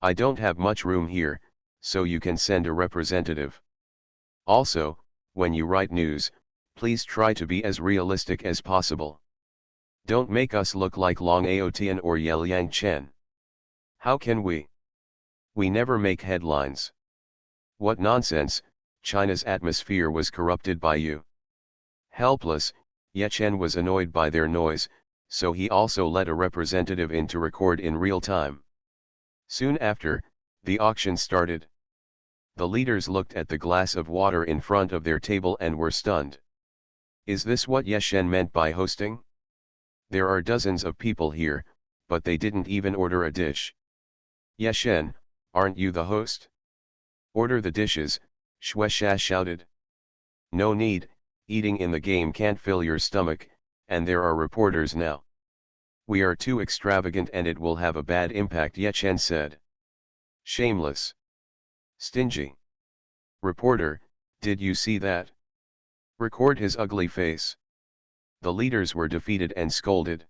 I don't have much room here, so you can send a representative. Also, when you write news, please try to be as realistic as possible. Don't make us look like Long Aotian or Ye Liang Chen. How can we? We never make headlines. What nonsense, China's atmosphere was corrupted by you. Helpless, Ye Chen was annoyed by their noise, so he also let a representative in to record in real time. Soon after, the auction started. The leaders looked at the glass of water in front of their table and were stunned. Is this what Ye Chen meant by hosting? There are dozens of people here, but they didn't even order a dish. Ye Chen, aren't you the host? Order the dishes, Shueisha shouted. No need, eating in the game can't fill your stomach, and there are reporters now. We are too extravagant and it will have a bad impact, Ye Chen said. Shameless. Stingy. Reporter, did you see that? Record his ugly face. The leaders were defeated and scolded.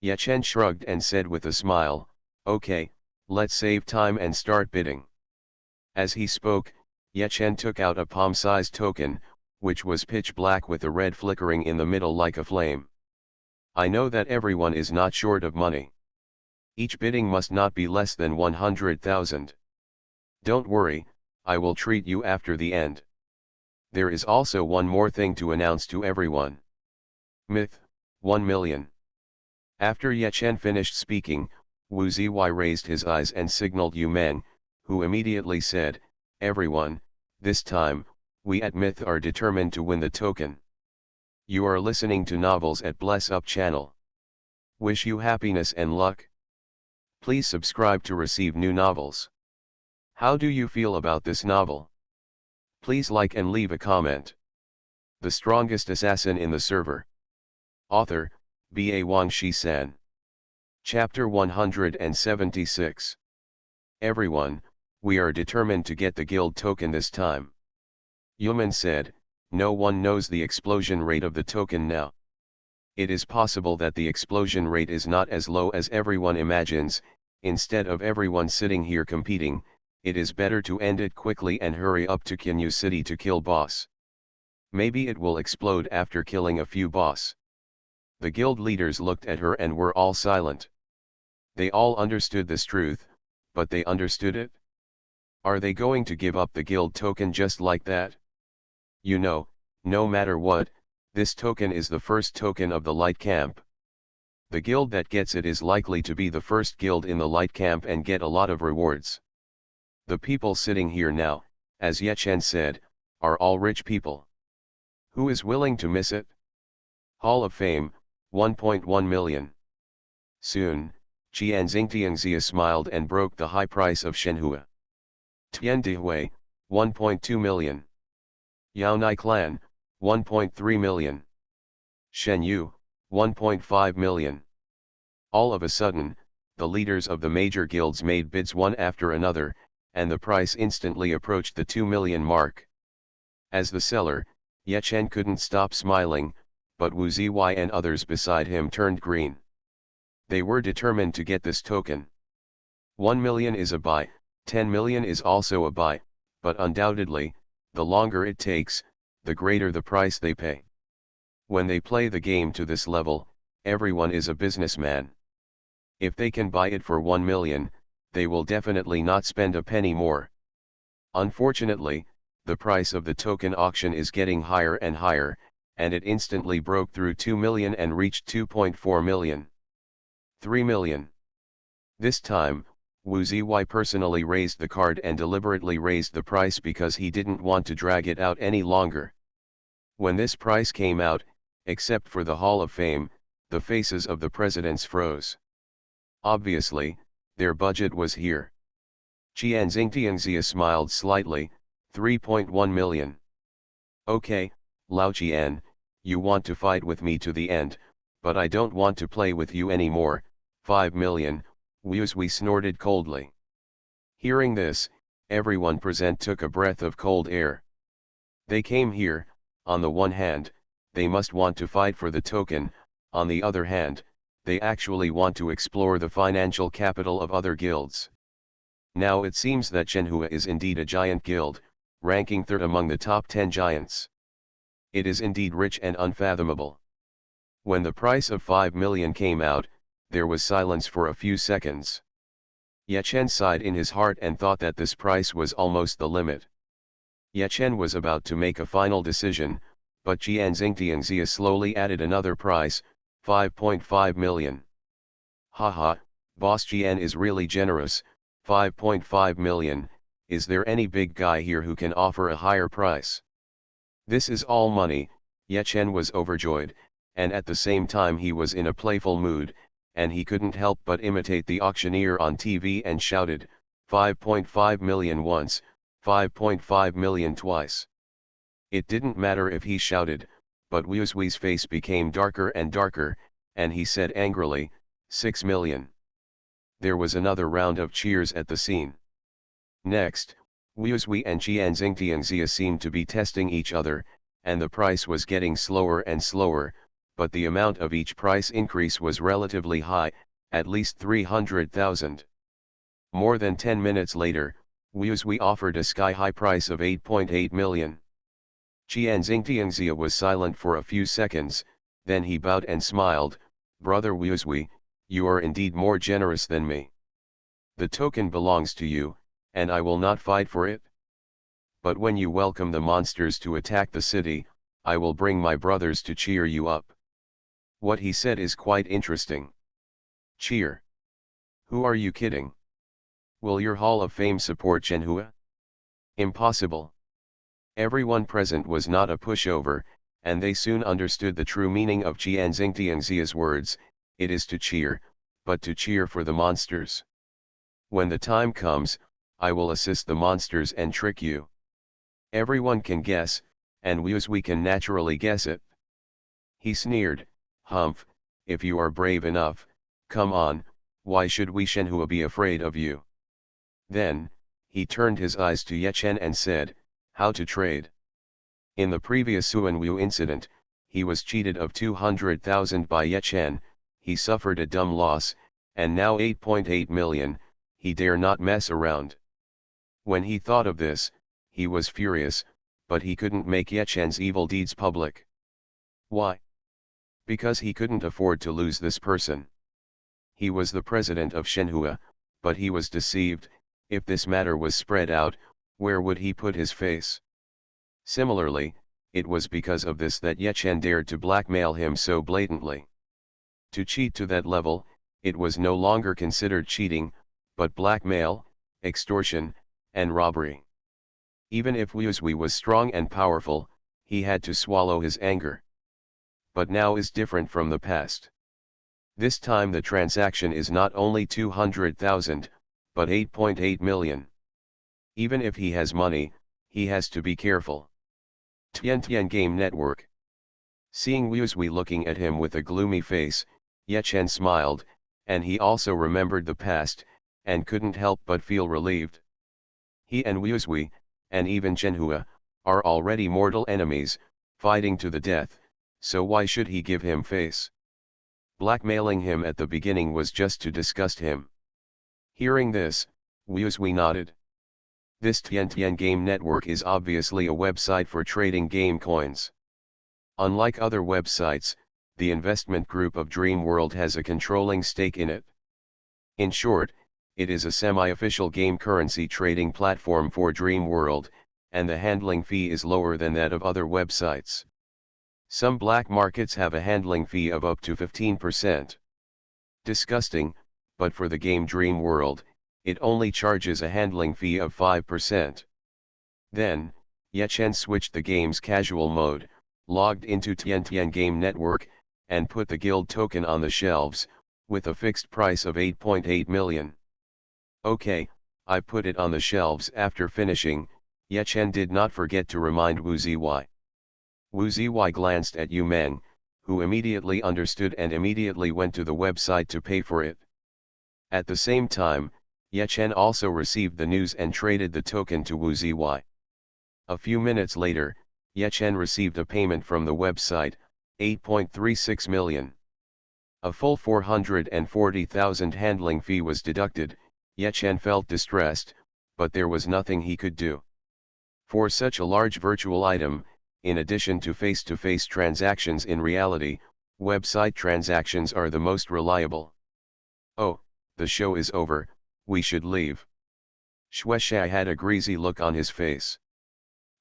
Ye Chen shrugged and said with a smile, okay, let's save time and start bidding. As he spoke, Ye Chen took out a palm-sized token, which was pitch black with a red flickering in the middle like a flame. I know that everyone is not short of money. Each bidding must not be less than 100,000. Don't worry, I will treat you after the end. There is also one more thing to announce to everyone. Myth, 1 million. After Ye Chen finished speaking, Wu Ziwei raised his eyes and signaled Yu Meng, who immediately said, everyone, this time, we at Myth are determined to win the token. You are listening to Novels at Bless Up channel. Wish you happiness and luck. Please subscribe to receive new novels. How do you feel about this novel? Please like and leave a comment. The strongest assassin in the server. Author, Ba Wang Shi-san. Chapter 176. Everyone, we are determined to get the guild token this time. Yuman said, no one knows the explosion rate of the token now. It is possible that the explosion rate is not as low as everyone imagines. Instead of everyone sitting here competing, it is better to end it quickly and hurry up to Kinyu City to kill boss. Maybe it will explode after killing a few boss. The guild leaders looked at her and were all silent. They all understood this truth, but they understood it? Are they going to give up the guild token just like that? You know, no matter what, this token is the first token of the light camp. The guild that gets it is likely to be the first guild in the light camp and get a lot of rewards. The people sitting here now, as Ye Chen said, are all rich people. Who is willing to miss it? Hall of Fame, 1.1 million. Soon, Qian Xingtiangxia smiled and broke the high price of Shenhua. Tian Dihui, 1.2 million. Yao Nai Clan, 1.3 million. Shen Yu, 1.5 million. All of a sudden, the leaders of the major guilds made bids one after another, and the price instantly approached the 2 million mark. As the seller, Ye Chen couldn't stop smiling, but Wu Ziwei and others beside him turned green. They were determined to get this token. 1 million is a buy, 10 million is also a buy, but undoubtedly, the longer it takes, the greater the price they pay. When they play the game to this level, everyone is a businessman. If they can buy it for 1 million, they will definitely not spend a penny more. Unfortunately, the price of the token auction is getting higher and higher, and it instantly broke through 2 million and reached 2.4 million. 3 million. This time, Wu Ziwei personally raised the card and deliberately raised the price because he didn't want to drag it out any longer. When this price came out, except for the Hall of Fame, the faces of the presidents froze. Obviously, their budget was here. Qian Xingtiangxia smiled slightly, 3.1 million. Okay, Lao Qian, you want to fight with me to the end, but I don't want to play with you anymore, 5 million, Wu Zui snorted coldly. Hearing this, everyone present took a breath of cold air. They came here, on the one hand, they must want to fight for the token, on the other hand, they actually want to explore the financial capital of other guilds. Now it seems that Shenhua is indeed a giant guild, ranking third among the top 10 giants. It is indeed rich and unfathomable. When the price of 5 million came out, there was silence for a few seconds. Ye Chen sighed in his heart and thought that this price was almost the limit. Ye Chen was about to make a final decision, but Qian Xingtiangxia slowly added another price, 5.5 million. Haha, Boss Qian is really generous, 5.5 million, is there any big guy here who can offer a higher price? This is all money, Ye Chen was overjoyed, and at the same time he was in a playful mood, and he couldn't help but imitate the auctioneer on TV and shouted, 5.5 million once, 5.5 million twice. It didn't matter if he shouted, but Wu Zui's face became darker and darker, and he said angrily, 6 million. There was another round of cheers at the scene. Next, Wu Zui and Qian Xingtiangxia seemed to be testing each other, and the price was getting slower and slower, but the amount of each price increase was relatively high, at least 300,000. More than 10 minutes later, Wu Zui offered a sky-high price of 8.8 million. Qian Xingtiangxia was silent for a few seconds, then he bowed and smiled, Brother Wu Zui, you are indeed more generous than me. The token belongs to you, and I will not fight for it. But when you welcome the monsters to attack the city, I will bring my brothers to cheer you up. What he said is quite interesting. Cheer. Who are you kidding? Will your Hall of Fame support Shenhua? Impossible. Everyone present was not a pushover, and they soon understood the true meaning of Qian Xingtiangxia's words, it is to cheer, but to cheer for the monsters. When the time comes, I will assist the monsters and trick you. Everyone can guess, and Wu Zui can naturally guess it. He sneered, Humph, if you are brave enough, come on, why should we Shenhua be afraid of you? Then, he turned his eyes to Ye Chen and said, how to trade. In the previous Suan Wu incident, he was cheated of 200,000 by Ye Chen, he suffered a dumb loss, and now 8.8 million, he dare not mess around. When he thought of this, he was furious, but he couldn't make Ye Chen's evil deeds public. Why? Because he couldn't afford to lose this person. He was the president of Shenhua, but he was deceived, if this matter was spread out, where would he put his face? Similarly, it was because of this that Ye Chen dared to blackmail him so blatantly. To cheat to that level, it was no longer considered cheating, but blackmail, extortion, and robbery. Even if Wu Zui was strong and powerful, he had to swallow his anger. But now is different from the past. This time the transaction is not only 200,000, but 8.8 million. Even if he has money, he has to be careful. Tian Game Network. Seeing Wu Zui looking at him with a gloomy face, Ye Chen smiled, and he also remembered the past, and couldn't help but feel relieved. He and Wu Zui, and even Zhenhua, are already mortal enemies, fighting to the death, so why should he give him face? Blackmailing him at the beginning was just to disgust him. Hearing this, Wu Zui nodded. This Tian Game Network is obviously a website for trading game coins. Unlike other websites, the investment group of Dream World has a controlling stake in it. In short, it is a semi-official game currency trading platform for Dream World, and the handling fee is lower than that of other websites. Some black markets have a handling fee of up to 15%. Disgusting, but for the game Dream World, it only charges a handling fee of 5%. Then, Ye Chen switched the game's casual mode, logged into Tian Game Network, and put the guild token on the shelves, with a fixed price of 8.8 million. Okay, I put it on the shelves. After finishing, Ye Chen did not forget to remind Wu Zui. Wu Zui glanced at Yu Meng, who immediately understood and immediately went to the website to pay for it. At the same time, Ye Chen also received the news and traded the token to Wu Zui. A few minutes later, Ye Chen received a payment from the website, 8.36 million. A full 440,000 handling fee was deducted. Ye Chen felt distressed, but there was nothing he could do. For such a large virtual item, in addition to face-to-face transactions in reality, website transactions are the most reliable. Oh, the show is over, we should leave. Shueisha had a greasy look on his face.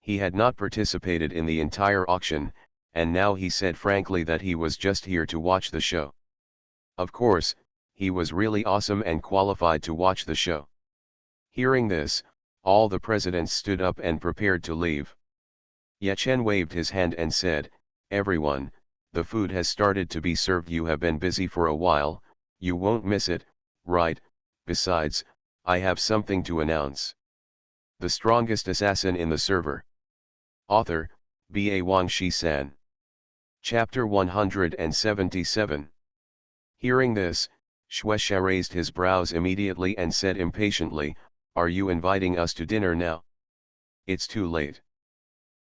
He had not participated in the entire auction, and now he said frankly that he was just here to watch the show. Of course, he was really awesome and qualified to watch the show. Hearing this, all the presidents stood up and prepared to leave. Ye Chen waved his hand and said, "Everyone, the food has started to be served. You have been busy for a while, you won't miss it, right? Besides, I have something to announce. The strongest assassin in the server." Author, B.A. Wang Shi-san. Chapter 177. Hearing this, Shueisha raised his brows immediately and said impatiently, "Are you inviting us to dinner now? It's too late.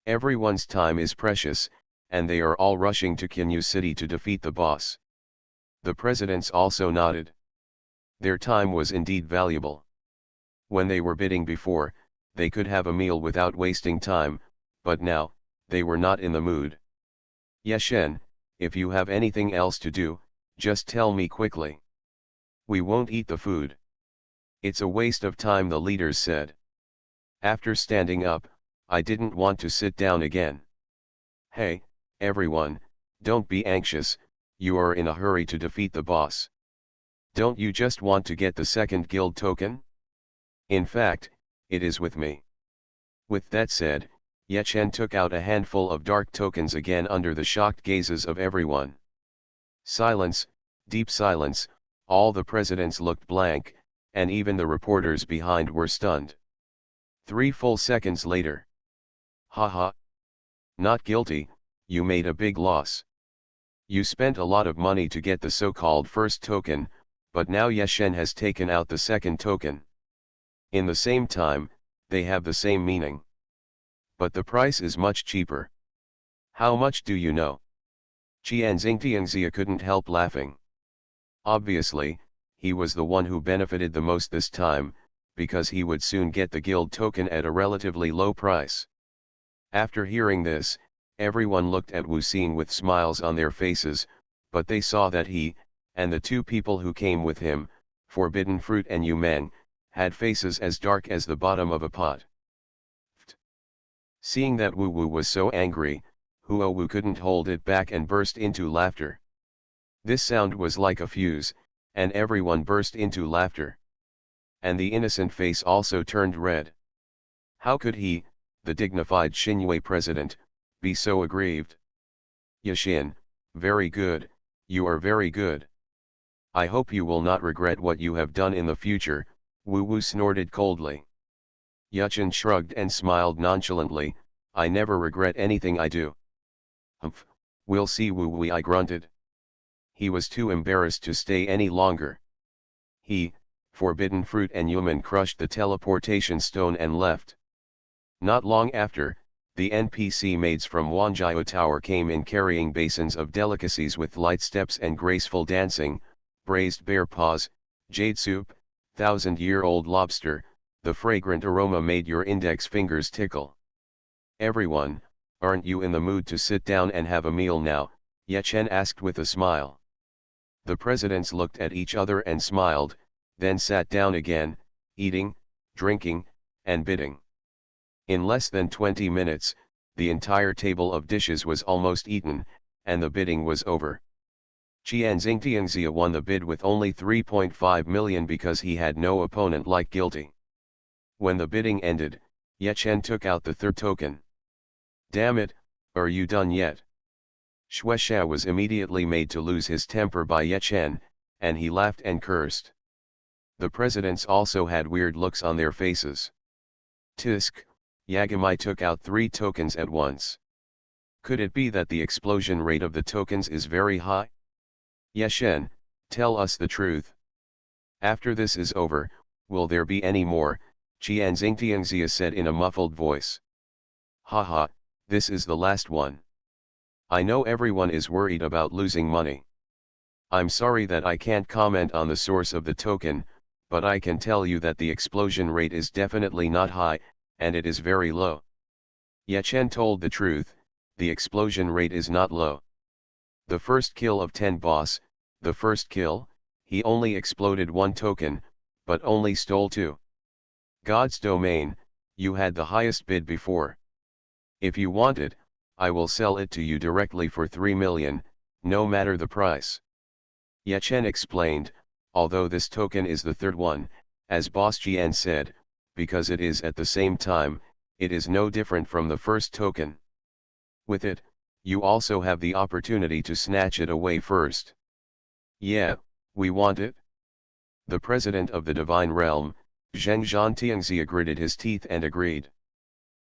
Everyone's time is precious, and they are all rushing to Kinyu City to defeat the boss." The presidents also nodded. Their time was indeed valuable. When they were bidding before, they could have a meal without wasting time, but now, they were not in the mood. "Ye Chen, if you have anything else to do, just tell me quickly. We won't eat the food. It's a waste of time," the leaders said. After standing up, I didn't want to sit down again. "Hey, everyone, don't be anxious, you are in a hurry to defeat the boss. Don't you just want to get the second guild token? In fact, it is with me." With that said, Ye Chen took out a handful of dark tokens again under the shocked gazes of everyone. Silence, deep silence, all the presidents looked blank, and even the reporters behind were stunned. 3 full seconds later. "Haha. Not guilty, you made a big loss. You spent a lot of money to get the so-called first token, but now Ye Chen has taken out the second token. In the same time, they have the same meaning. But the price is much cheaper. How much do you know?" Qianxingtianxia couldn't help laughing. Obviously, he was the one who benefited the most this time, because he would soon get the guild token at a relatively low price. After hearing this, everyone looked at Wu Xing with smiles on their faces, but they saw that he, and the 2 people who came with him, Forbidden Fruit and Yu Meng, had faces as dark as the bottom of a pot. Seeing that Wu Wu was so angry, Huo Wu couldn't hold it back and burst into laughter. This sound was like a fuse, and everyone burst into laughter. And the innocent face also turned red. How could he, the dignified Xinhui president, be so aggrieved? "Ye Xin, very good, you are very good. I hope you will not regret what you have done in the future, Wu Wu snorted coldly. Yuchen shrugged and smiled nonchalantly, I never regret anything I do. Humph, we'll see, Wu Wu, I grunted. He was too embarrassed to stay any longer. He, Forbidden Fruit and Yuman crushed the teleportation stone and left. Not long after, the NPC maids from Wanjiao Tower came in carrying basins of delicacies with light steps and graceful dancing, braised bear paws, jade soup, 1,000-year-old lobster. The fragrant aroma made your index fingers tickle. Everyone, aren't you in the mood to sit down and have a meal now? Ye Chen asked with a smile. The presidents looked at each other and smiled, then sat down again, eating, drinking, and bidding. In less than 20 minutes, the entire table of dishes was almost eaten, and the bidding was over. Qian Xingtiangxia won the bid with only 3.5 million because he had no opponent like Guilty. When the bidding ended, Ye Chen took out the third token. Damn it, are you done yet? Shueisha was immediately made to lose his temper by Ye Chen, and he laughed and cursed. The presidents also had weird looks on their faces. Tisk, Yagamai took out 3 tokens at once. Could it be that the explosion rate of the tokens is very high? Ye Chen, tell us the truth. After this is over, will there be any more? Qian Xingtiangxia said in a muffled voice. Haha, this is the last one. I know everyone is worried about losing money. I'm sorry that I can't comment on the source of the token, but I can tell you that the explosion rate is definitely not high, and it is very low. Ye Chen told the truth, the explosion rate is not low. The first kill of 10 boss, the first kill, he only exploded 1 token, but only stole 2. God's domain, you had the highest bid before. If you want it, I will sell it to you directly for 3 million, no matter the price. Ye Chen explained, although this token is the third one, as Boss Jian said, because it is at the same time, it is no different from the first token. With it, you also have the opportunity to snatch it away first. Yeah, we want it. The president of the Divine Realm, Zheng Zhantiangxia gritted his teeth and agreed.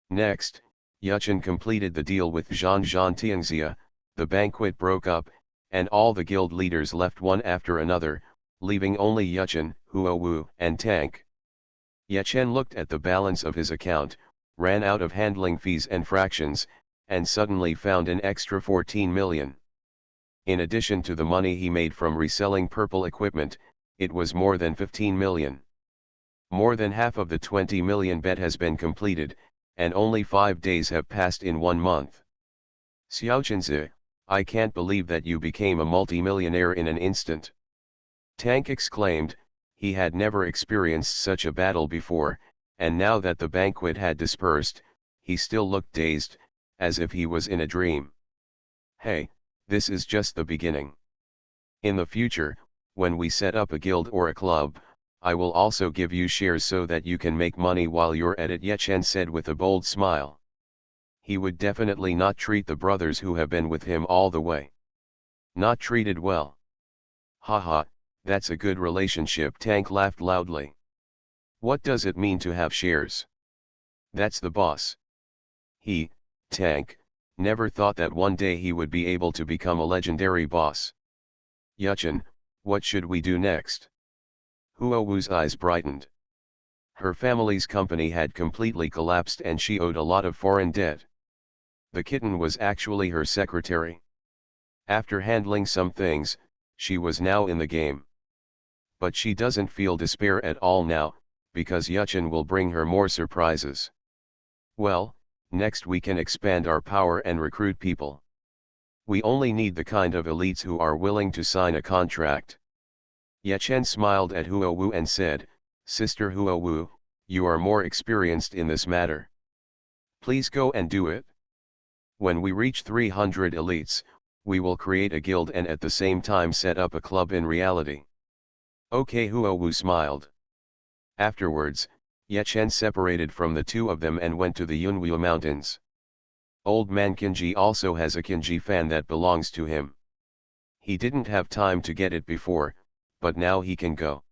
Next, Yuchen completed the deal with Zhang Zhantiangxia, the banquet broke up, and all the guild leaders left one after another, leaving only Yuchen, Huowu, and Tank. Ye Chen looked at the balance of his account, ran out of handling fees and fractions, and suddenly found an extra 14 million. In addition to the money he made from reselling purple equipment, it was more than 15 million. More than half of the 20 million bet has been completed, and only 5 days have passed in 1 month. Xiaochunzi, I can't believe that you became a multimillionaire in an instant. Tank exclaimed, he had never experienced such a battle before, and now that the banquet had dispersed, he still looked dazed, as if he was in a dream. Hey, this is just the beginning. In the future, when we set up a guild or a club, I will also give you shares so that you can make money while you're at it, Ye Chen said with a bold smile. He would definitely not treat the brothers who have been with him all the way. Not treated well. Haha, that's a good relationship, Tank laughed loudly. What does it mean to have shares? That's the boss. He, Tank, never thought that one day he would be able to become a legendary boss. Yuchen, what should we do next? Huowu's eyes brightened. Her family's company had completely collapsed and she owed a lot of foreign debt. The kitten was actually her secretary. After handling some things, she was now in the game. But she doesn't feel despair at all now, because Yuchen will bring her more surprises. Well, next we can expand our power and recruit people. We only need the kind of elites who are willing to sign a contract. Ye Chen smiled at Huowu and said, Sister Huowu, you are more experienced in this matter. Please go and do it. When we reach 300 elites, we will create a guild and at the same time set up a club in reality. Okay, Huowu smiled. Afterwards, Ye Chen separated from the two of them and went to the Yunwu Mountains. Old man Qinji also has a Qinji fan that belongs to him. He didn't have time to get it before, but now he can go.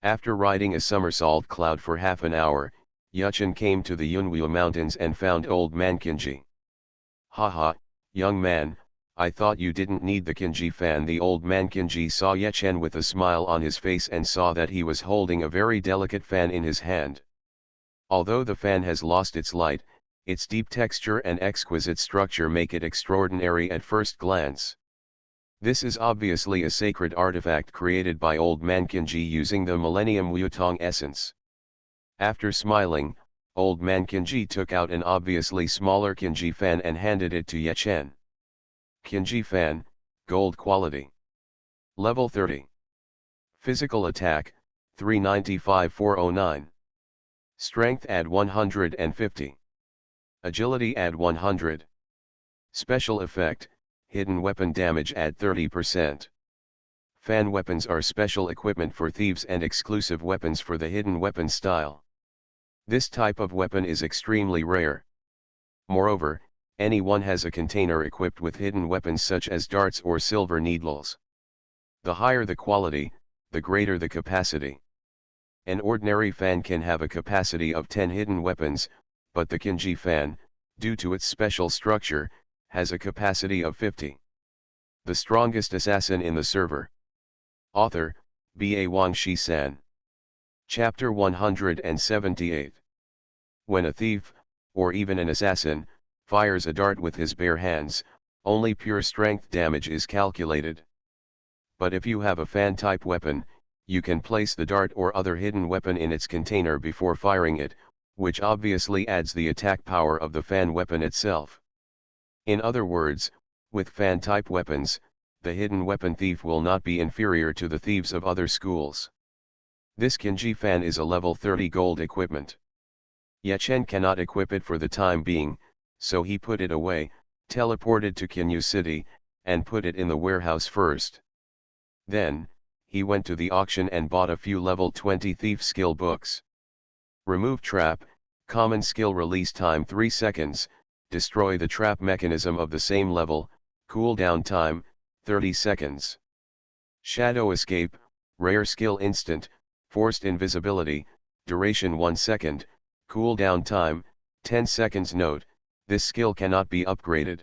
After riding a somersault cloud for half an hour, Yuchen came to the Yunwu mountains and found old man Kinji. Haha, young man, I thought you didn't need the Kinji fan. The old man Kinji saw Yechen with a smile on his face and saw that he was holding a very delicate fan in his hand. Although the fan has lost its light, its deep texture and exquisite structure make it extraordinary at first glance. This is obviously a sacred artifact created by old man Kinji using the Millennium Wutong essence. After smiling, old man Kinji took out an obviously smaller Kinji fan and handed it to Yechen. Kinji fan, gold quality. Level 30. Physical attack, 395-409. Strength add 150. Agility add 100. Special effect, hidden weapon damage add 30%. Fan weapons are special equipment for thieves and exclusive weapons for the hidden weapon style. This type of weapon is extremely rare. Moreover, anyone has a container equipped with hidden weapons such as darts or silver needles. The higher the quality, the greater the capacity. An ordinary fan can have a capacity of 10 hidden weapons, but the Kinji fan, due to its special structure, has a capacity of 50. The strongest assassin in the server. Author, B.A. Wang Shi-san. Chapter 178. When a thief, or even an assassin, fires a dart with his bare hands, only pure strength damage is calculated. But if you have a fan-type weapon, you can place the dart or other hidden weapon in its container before firing it, which obviously adds the attack power of the fan weapon itself. In other words, with fan-type weapons, the hidden weapon thief will not be inferior to the thieves of other schools. This Kinji fan is a level 30 gold equipment. Yechen cannot equip it for the time being, so he put it away, teleported to Kinyu City, and put it in the warehouse first. Then, he went to the auction and bought a few level 20 thief skill books. Remove trap, common skill release time 3 seconds, destroy the trap mechanism of the same level, cooldown time, 30 seconds. Shadow escape, rare skill instant, forced invisibility, duration 1 second, cooldown time, 10 seconds. Note, this skill cannot be upgraded.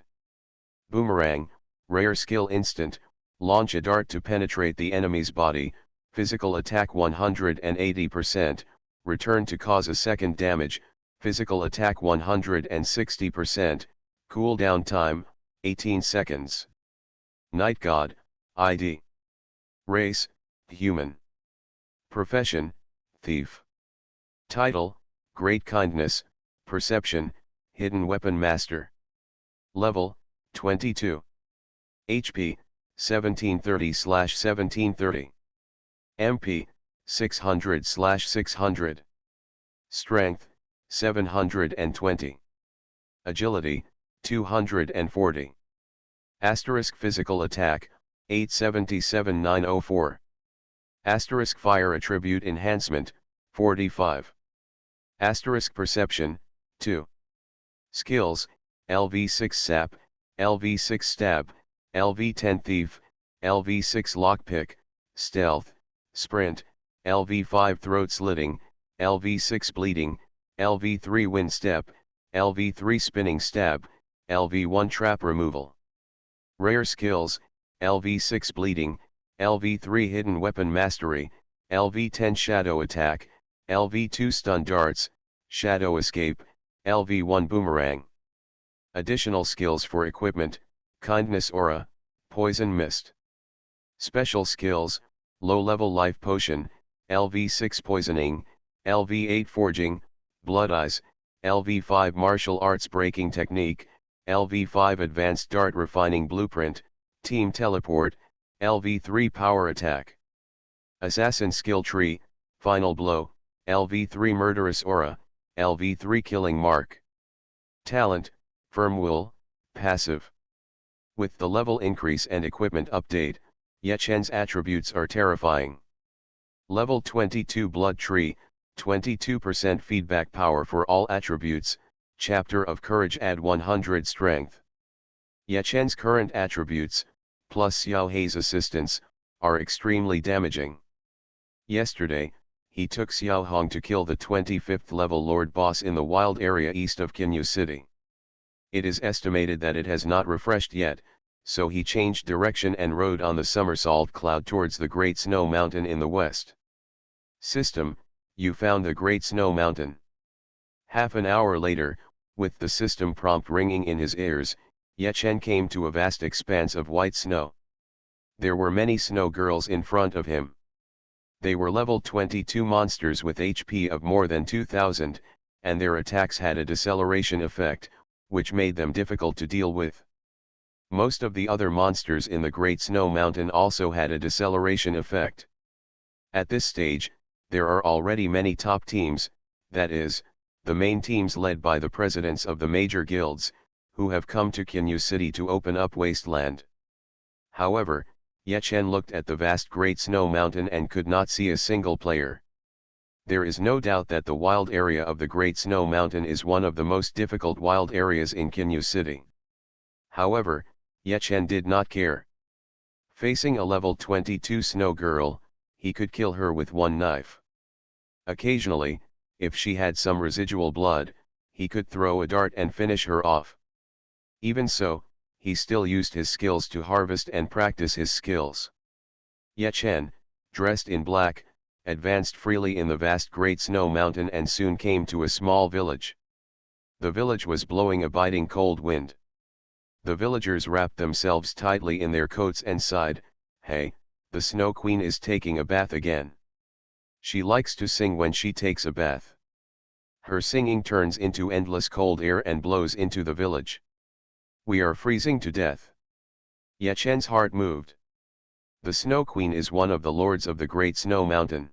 Boomerang, rare skill instant, launch a dart to penetrate the enemy's body, physical attack 180%, return to cause a second damage, physical attack 160%, cooldown time, 18 seconds. Night God, ID. Race, human. Profession, thief. Title, Great Kindness, Perception, Hidden Weapon Master. Level, 22. HP, 1730/1730. MP, 600/600. Strength, 720. Agility, 240. Asterisk physical attack, 877-904. Asterisk fire attribute enhancement, 45. Asterisk perception, 2. Skills, LV6 sap, LV6 stab, LV10 thief, LV6 lockpick, stealth, sprint, LV5 throat slitting, LV6 bleeding, LV3 wind step, LV3 spinning stab, LV1 trap removal. Rare skills, LV6 bleeding, LV3 hidden weapon mastery, LV10 shadow attack, LV2 stun darts, shadow escape, LV1 boomerang. Additional skills for equipment, kindness aura, poison mist. Special skills, low-level life potion, LV6 poisoning, LV8 forging, blood eyes, LV5 martial arts breaking technique, LV5 advanced dart refining blueprint, team teleport, LV3 power attack. Assassin skill tree, final blow, LV3 murderous aura, LV3 killing mark. Talent, firm will, passive. With the level increase and equipment update, Yechen's attributes are terrifying. Level 22 blood tree, 22% feedback power for all attributes, chapter of courage add 100 strength. Yechen's current attributes, plus Xiao Hei's assistance, are extremely damaging. Yesterday, he took Xiao Hong to kill the 25th level Lord Boss in the wild area east of Kinyu City. It is estimated that it has not refreshed yet, so he changed direction and rode on the somersault cloud towards the Great Snow Mountain in the west. System, you found the Great Snow Mountain. Half an hour later, with the system prompt ringing in his ears, Ye Chen came to a vast expanse of white snow. There were many snow girls in front of him. They were level 22 monsters with HP of more than 2000, and their attacks had a deceleration effect, which made them difficult to deal with. Most of the other monsters in the Great Snow Mountain also had a deceleration effect. At this stage, there are already many top teams, that is, the main teams led by the presidents of the major guilds, who have come to Kinyu City to open up Wasteland. However, Ye Chen looked at the vast Great Snow Mountain and could not see a single player. There is no doubt that the wild area of the Great Snow Mountain is one of the most difficult wild areas in Kinyu City. However, Ye Chen did not care. Facing a level 22 snow girl, he could kill her with one knife. Occasionally, if she had some residual blood, he could throw a dart and finish her off. Even so, he still used his skills to harvest and practice his skills. Ye Chen, dressed in black, advanced freely in the vast Great Snow Mountain and soon came to a small village. The village was blowing a biting cold wind. The villagers wrapped themselves tightly in their coats and sighed, "Hey, the Snow Queen is taking a bath again. She likes to sing when she takes a bath. Her singing turns into endless cold air and blows into the village. We are freezing to death." Ye Chen's heart moved. The Snow Queen is one of the lords of the Great Snow Mountain.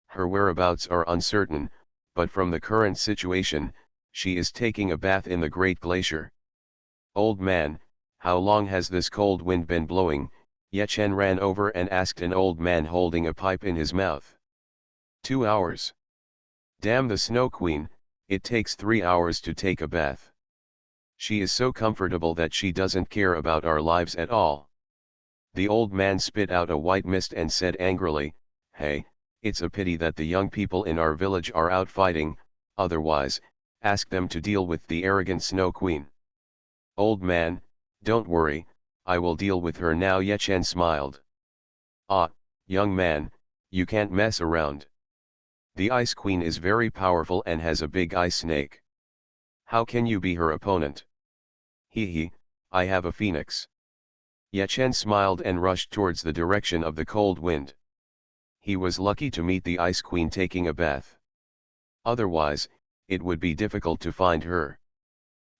Her whereabouts are uncertain, but from the current situation, she is taking a bath in the Great Glacier. "Old man, how long has this cold wind been blowing?" Ye Chen ran over and asked an old man holding a pipe in his mouth. 2 hours. Damn the Snow Queen, it takes 3 hours to take a bath. She is so comfortable that she doesn't care about our lives at all. The old man spit out a white mist and said angrily, "Hey, it's a pity that the young people in our village are out fighting, otherwise, ask them to deal with the arrogant Snow Queen." "Old man, don't worry, I will deal with her now." Ye Chen smiled. "Ah, young man, you can't mess around. The Ice Queen is very powerful and has a big ice snake. How can you be her opponent?" "Hee, I have a phoenix." Ye Chen smiled and rushed towards the direction of the cold wind. He was lucky to meet the Ice Queen taking a bath. Otherwise, it would be difficult to find her.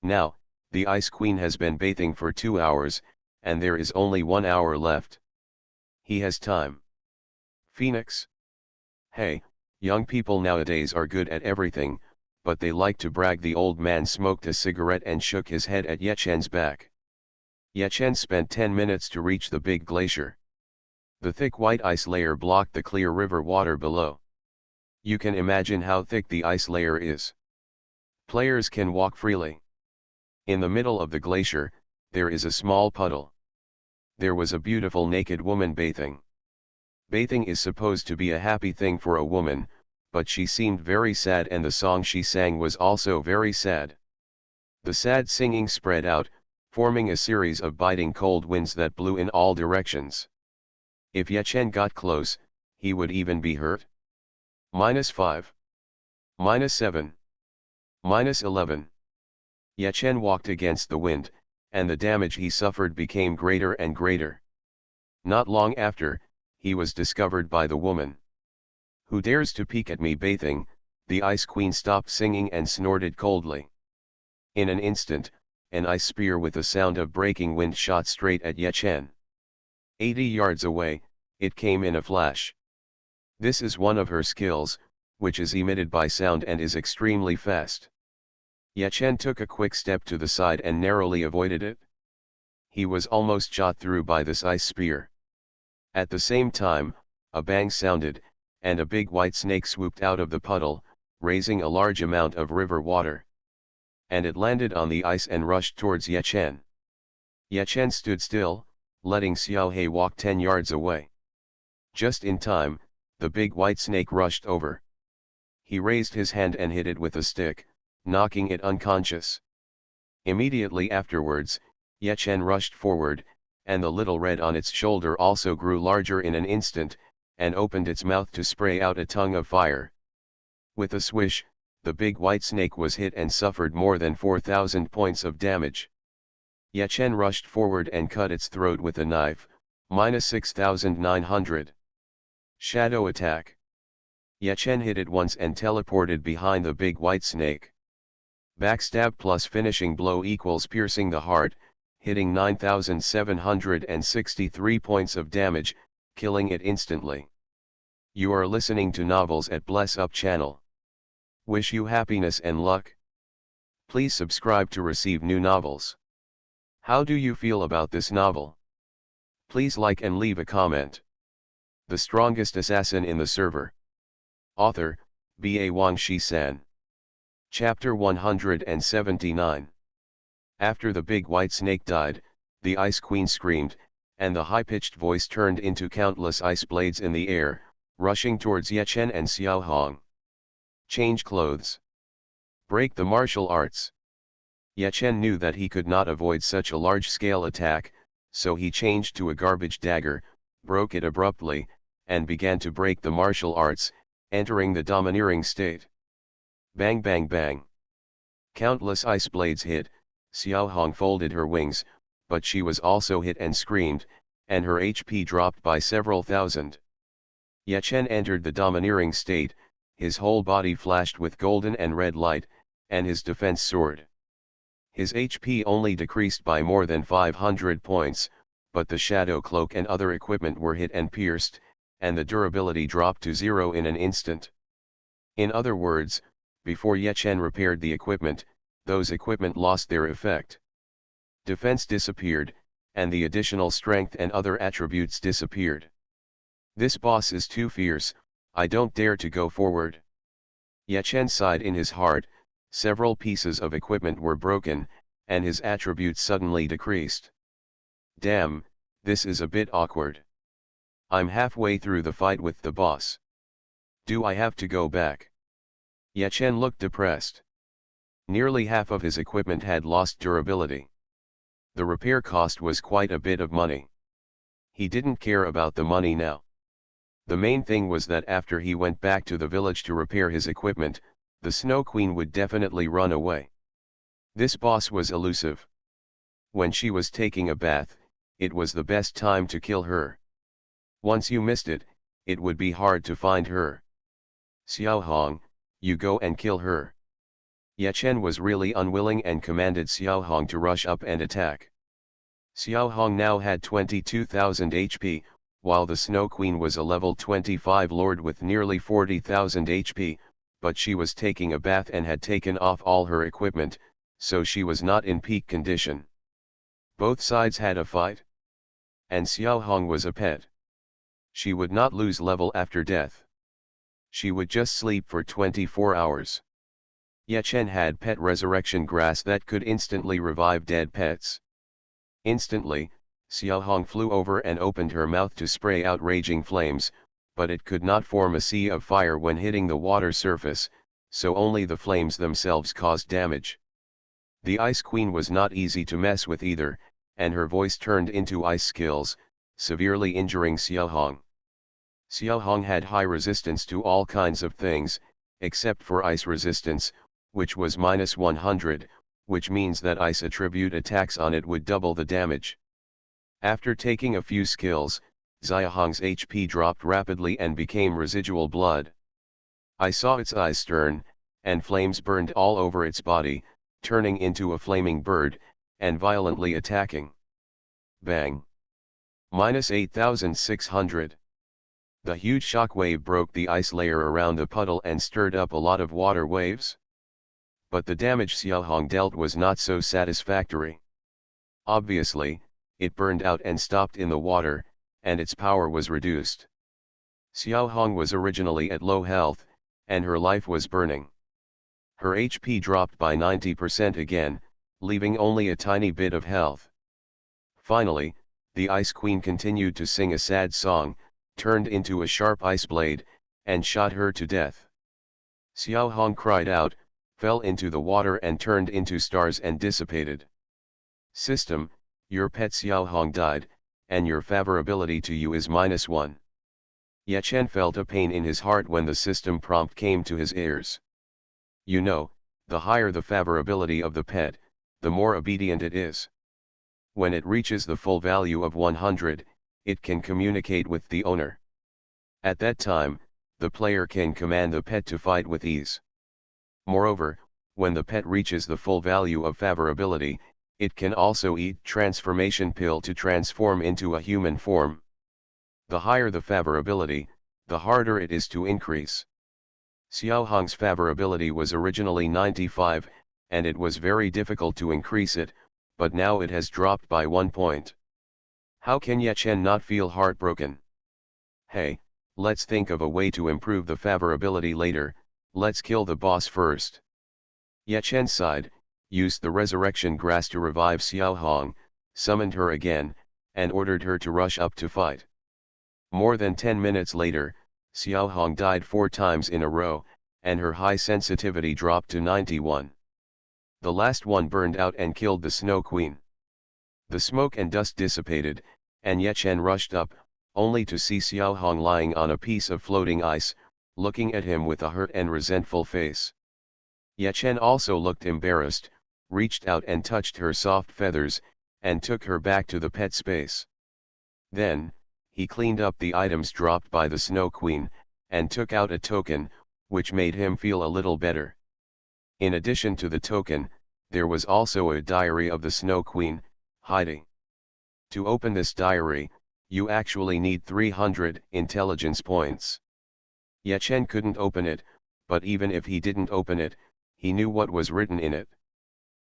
Now, the Ice Queen has been bathing for 2 hours, and there is only 1 hour left. He has time. Phoenix? Hey, young people nowadays are good at everything, but they like to brag. The old man smoked a cigarette and shook his head at Ye Chen's back. Ye Chen spent 10 minutes to reach the big glacier. The thick white ice layer blocked the clear river water below. You can imagine how thick the ice layer is. Players can walk freely. In the middle of the glacier, there is a small puddle. There was a beautiful naked woman bathing. Bathing is supposed to be a happy thing for a woman, but she seemed very sad, and the song she sang was also very sad. The sad singing spread out, forming a series of biting cold winds that blew in all directions. If Ye Chen got close, he would even be hurt. -5. -7. -11. Ye Chen walked against the wind, and the damage he suffered became greater and greater. Not long after, he was discovered by the woman. "Who dares to peek at me bathing?" The Ice Queen stopped singing and snorted coldly. In an instant, an ice spear with a sound of breaking wind shot straight at Ye Chen. 80 yards away, it came in a flash. This is one of her skills, which is emitted by sound and is extremely fast. Ye Chen took a quick step to the side and narrowly avoided it. He was almost shot through by this ice spear. At the same time, a bang sounded, and a big white snake swooped out of the puddle, raising a large amount of river water. And it landed on the ice and rushed towards Ye Chen. Ye Chen stood still, letting Xiao He walk 10 yards away. Just in time, the big white snake rushed over. He raised his hand and hit it with a stick, knocking it unconscious. Immediately afterwards, Ye Chen rushed forward, and the little red on its shoulder also grew larger in an instant, and opened its mouth to spray out a tongue of fire. With a swish, the big white snake was hit and suffered more than 4,000 points of damage. Ye Chen rushed forward and cut its throat with a knife, minus 6,900. Shadow attack. Ye Chen hit it once and teleported behind the big white snake. Backstab plus finishing blow equals piercing the heart, hitting 9,763 points of damage, killing it instantly. You are listening to Novels at Bless Up channel. Wish you happiness and luck. Please subscribe to receive new novels. How do you feel about this novel? Please like and leave a comment. The strongest assassin in the server. Author, B.A. Wang Shi-san. Chapter 179. After the big white snake died, the Ice Queen screamed, and the high-pitched voice turned into countless ice blades in the air, rushing towards Ye Chen and Xiao Hong. Change clothes. Break the martial arts. Ye Chen knew that he could not avoid such a large-scale attack, so he changed to a garbage dagger, broke it abruptly, and began to break the martial arts, entering the domineering state. Bang bang bang. Countless ice blades hit. Xiao Hong folded her wings, but she was also hit and screamed, and her HP dropped by several thousand. Ye Chen entered the domineering state, his whole body flashed with golden and red light, and his defense soared. His HP only decreased by more than 500 points, but the shadow cloak and other equipment were hit and pierced, and the durability dropped to 0 in an instant. In other words, before Ye Chen repaired the equipment, those equipment lost their effect. Defense disappeared, and the additional strength and other attributes disappeared. This boss is too fierce, I don't dare to go forward. Ye Chen sighed in his heart. Several pieces of equipment were broken, and his attributes suddenly decreased. Damn, this is a bit awkward. I'm halfway through the fight with the boss. Do I have to go back? Ye Chen looked depressed. Nearly half of his equipment had lost durability. The repair cost was quite a bit of money. He didn't care about the money now. The main thing was that after he went back to the village to repair his equipment, the Snow Queen would definitely run away. This boss was elusive. When she was taking a bath, it was the best time to kill her. Once you missed it, it would be hard to find her. Xiao Hong, you go and kill her. Ye Chen was really unwilling and commanded Xiao Hong to rush up and attack. Xiao Hong now had 22,000 HP, while the Snow Queen was a level 25 lord with nearly 40,000 HP, but she was taking a bath and had taken off all her equipment, so she was not in peak condition. Both sides had a fight. And Xiao Hong was a pet. She would not lose level after death. She would just sleep for 24 hours. Ye Chen had pet resurrection grass that could instantly revive dead pets. Instantly, Xiao Hong flew over and opened her mouth to spray out raging flames, but it could not form a sea of fire when hitting the water surface, so only the flames themselves caused damage. The Ice Queen was not easy to mess with either, and her voice turned into ice skills, severely injuring Xiao Hong. Xiao Hong had high resistance to all kinds of things, except for ice resistance, which was minus 100, which means that ice attribute attacks on it would double the damage. After taking a few skills, Xiao Hong's HP dropped rapidly and became residual blood. I saw its eyes turn, and flames burned all over its body, turning into a flaming bird, and violently attacking. Bang! Minus 8,600. The huge shockwave broke the ice layer around the puddle and stirred up a lot of water waves. But the damage Xiao Hong dealt was not so satisfactory. Obviously, it burned out and stopped in the water, and its power was reduced. Xiao Hong was originally at low health, and her life was burning. Her HP dropped by 90% again, leaving only a tiny bit of health. Finally, the Ice Queen continued to sing a sad song, turned into a sharp ice blade, and shot her to death. Xiao Hong cried out, fell into the water and turned into stars and dissipated. System, your pet Xiao Hong died, and your favorability to you is -1. Ye Chen felt a pain in his heart when the system prompt came to his ears. You know, the higher the favorability of the pet, the more obedient it is. When it reaches the full value of 100, it can communicate with the owner. At that time, the player can command the pet to fight with ease. Moreover, when the pet reaches the full value of favorability, it can also eat transformation pill to transform into a human form. The higher the favorability, the harder it is to increase. Xiao Hong's favorability was originally 95, and it was very difficult to increase it, but now it has dropped by 1 point. How can Ye Chen not feel heartbroken? Hey, let's think of a way to improve the favorability later, let's kill the boss first. Ye Chen sighed, used the resurrection grass to revive Xiao Hong, summoned her again, and ordered her to rush up to fight. More than 10 minutes later, Xiao Hong died 4 times in a row, and her high sensitivity dropped to 91. The last one burned out and killed the Snow Queen. The smoke and dust dissipated, and Ye Chen rushed up, only to see Xiao Hong lying on a piece of floating ice, looking at him with a hurt and resentful face. Ye Chen also looked embarrassed, reached out and touched her soft feathers, and took her back to the pet space. Then, he cleaned up the items dropped by the Snow Queen, and took out a token, which made him feel a little better. In addition to the token, there was also a diary of the Snow Queen, hiding. To open this diary, you actually need 300 intelligence points. Ye Chen couldn't open it, but even if he didn't open it, he knew what was written in it.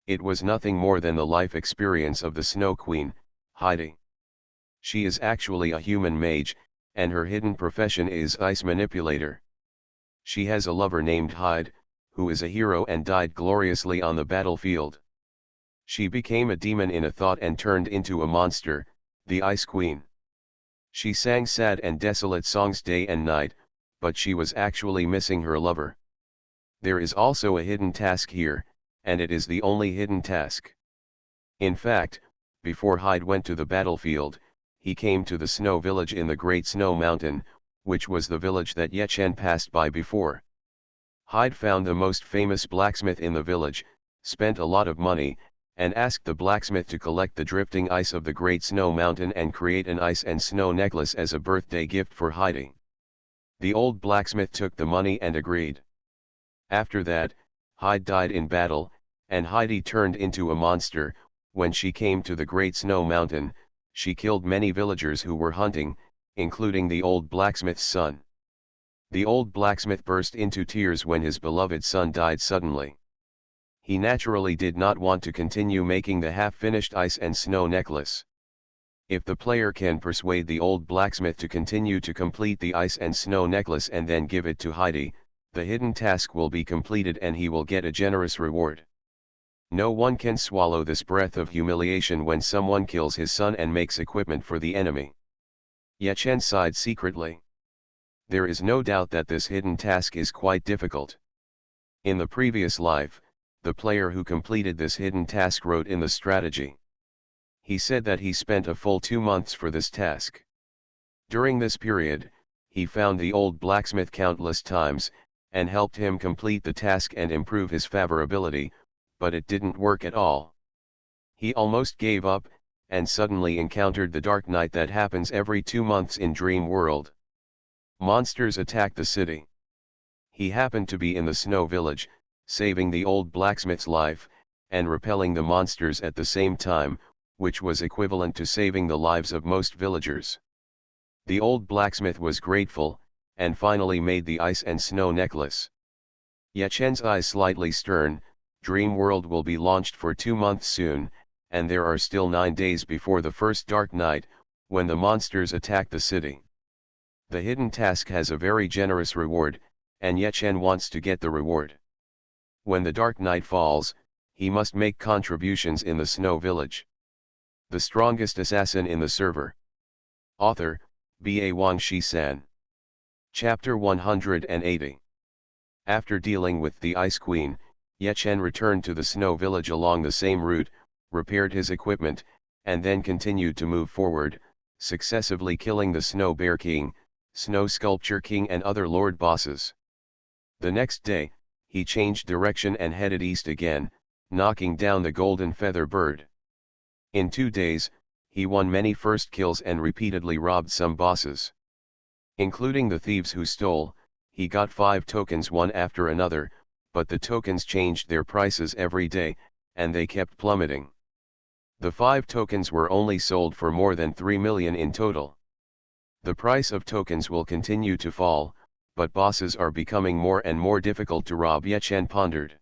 It was nothing more than the life experience of the Snow Queen, hiding. She is actually a human mage, and her hidden profession is ice manipulator. She has a lover named Hyde, who is a hero and died gloriously on the battlefield. She became a demon in a thought and turned into a monster, the Ice Queen. She sang sad and desolate songs day and night, but she was actually missing her lover. There is also a hidden task here, and it is the only hidden task. In fact, before Hyde went to the battlefield, he came to the snow village in the Great Snow Mountain, which was the village that Ye Chen passed by before. Hyde found the most famous blacksmith in the village, spent a lot of money, and asked the blacksmith to collect the drifting ice of the Great Snow Mountain and create an ice and snow necklace as a birthday gift for Heidi. The old blacksmith took the money and agreed. After that, Hyde died in battle, and Heidi turned into a monster. When she came to the Great Snow Mountain, she killed many villagers who were hunting, including the old blacksmith's son. The old blacksmith burst into tears when his beloved son died suddenly. He naturally did not want to continue making the half-finished ice and snow necklace. If the player can persuade the old blacksmith to continue to complete the ice and snow necklace and then give it to Heidi, the hidden task will be completed and he will get a generous reward. No one can swallow this breath of humiliation when someone kills his son and makes equipment for the enemy. Ye Chen sighed secretly. There is no doubt that this hidden task is quite difficult. In the previous life, the player who completed this hidden task wrote in the strategy. He said that he spent a full 2 months for this task. During this period, he found the old blacksmith countless times, and helped him complete the task and improve his favorability, but it didn't work at all. He almost gave up, and suddenly encountered the dark night that happens every 2 months in Dream World. Monsters attacked the city. He happened to be in the snow village, saving the old blacksmith's life, and repelling the monsters at the same time, which was equivalent to saving the lives of most villagers. The old blacksmith was grateful, and finally made the ice and snow necklace. Ye Chen's eyes slightly stern. Dream World will be launched for 2 months soon, and there are still 9 days before the first dark night, when the monsters attack the city. The hidden task has a very generous reward, and Ye Chen wants to get the reward. When the dark night falls, he must make contributions in the snow village. The strongest assassin in the server. Author, Ba Wang Shi-san. Chapter 180. After dealing with the Ice Queen, Ye Chen returned to the snow village along the same route, repaired his equipment, and then continued to move forward, successively killing the Snow Bear King, Snow Sculpture King and other Lord bosses. The next day, he changed direction and headed east again, knocking down the Golden Feather Bird. In 2 days, he won many first kills and repeatedly robbed some bosses. Including the thieves who stole, he got 5 tokens one after another, but the tokens changed their prices every day, and they kept plummeting. The 5 tokens were only sold for more than 3 million in total. The price of tokens will continue to fall, but bosses are becoming more and more difficult to rob, Ye Chen pondered.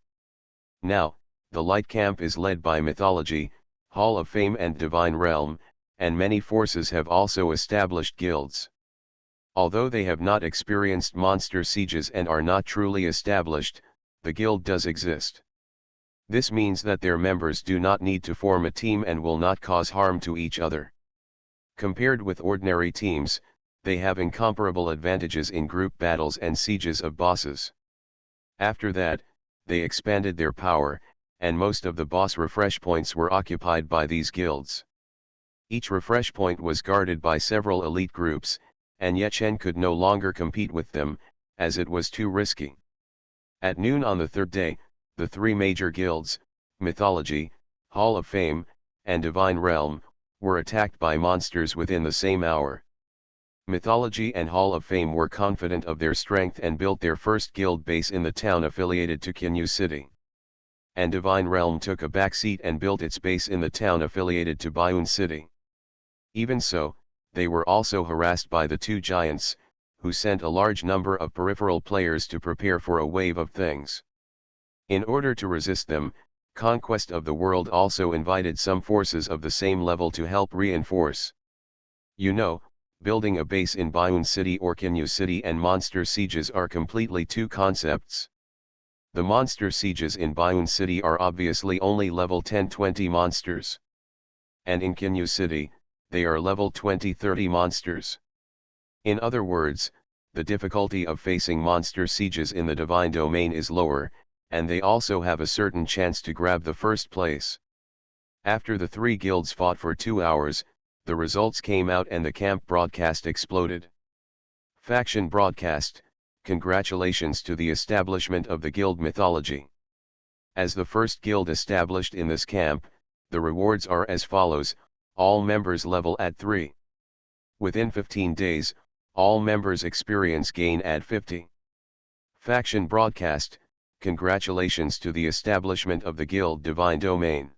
Now, the Light Camp is led by Mythology, Hall of Fame and Divine Realm, and many forces have also established guilds. Although they have not experienced monster sieges and are not truly established, the guild does exist. This means that their members do not need to form a team and will not cause harm to each other. Compared with ordinary teams, they have incomparable advantages in group battles and sieges of bosses. After that, they expanded their power, and most of the boss refresh points were occupied by these guilds. Each refresh point was guarded by several elite groups, and Ye Chen could no longer compete with them, as it was too risky. At noon on the 3rd day, the 3 major guilds, Mythology, Hall of Fame, and Divine Realm, were attacked by monsters within the same hour. Mythology and Hall of Fame were confident of their strength and built their first guild base in the town affiliated to Kinyu City. And Divine Realm took a backseat and built its base in the town affiliated to Bayun City. Even so, they were also harassed by the 2 giants, who sent a large number of peripheral players to prepare for a wave of things. In order to resist them, Conquest of the World also invited some forces of the same level to help reinforce. You know, building a base in Bayun City or Kinyu City and monster sieges are completely 2 concepts. The monster sieges in Bayun City are obviously only level 10-20 monsters. And in Kinyu City, they are level 20-30 monsters. In other words, the difficulty of facing monster sieges in the divine domain is lower, and they also have a certain chance to grab the first place. After the 3 guilds fought for 2 hours, the results came out and the camp broadcast exploded. Faction broadcast: congratulations to the establishment of the guild Mythology. As the first guild established in this camp, the rewards are as follows: all members level at 3. Within 15 days, all members experience gain at 50. Faction broadcast: congratulations to the establishment of the guild Divine Domain.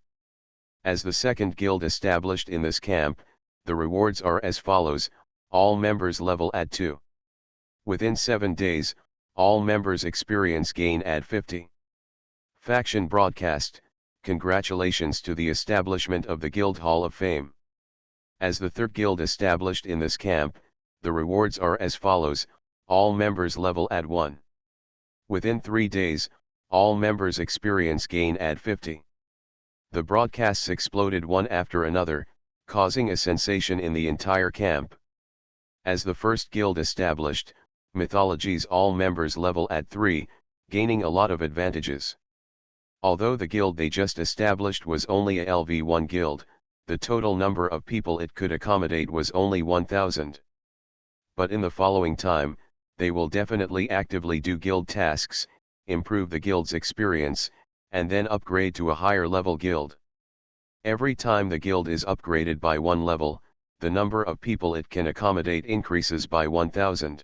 As the second guild established in this camp, the rewards are as follows: all members level at 2. Within 7 days, all members experience gain at 50. Faction broadcast: congratulations to the establishment of the Guild Hall of Fame. As the third guild established in this camp, the rewards are as follows: all members level at 1. Within 3 days, all members experience gain at 50. The broadcasts exploded one after another, causing a sensation in the entire camp. As the first guild established, Mythology's all members level at 3, gaining a lot of advantages. Although the guild they just established was only a LV1 guild, the total number of people it could accommodate was only 1,000. But in the following time, they will definitely actively do guild tasks, improve the guild's experience, and then upgrade to a higher level guild. Every time the guild is upgraded by 1 level, the number of people it can accommodate increases by 1,000.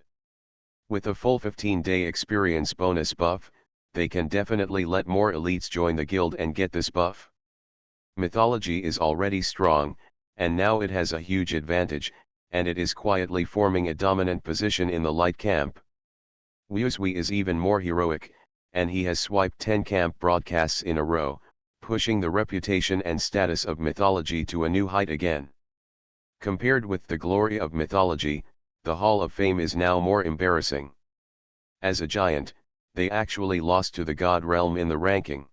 With a full 15-day experience bonus buff, they can definitely let more elites join the guild and get this buff. Mythology is already strong, and now it has a huge advantage, and it is quietly forming a dominant position in the light camp. Wuzui is even more heroic, and he has swiped 10 camp broadcasts in a row, pushing the reputation and status of Mythology to a new height again. Compared with the glory of Mythology, the Hall of Fame is now more embarrassing. As a giant, they actually lost to the God Realm in the ranking.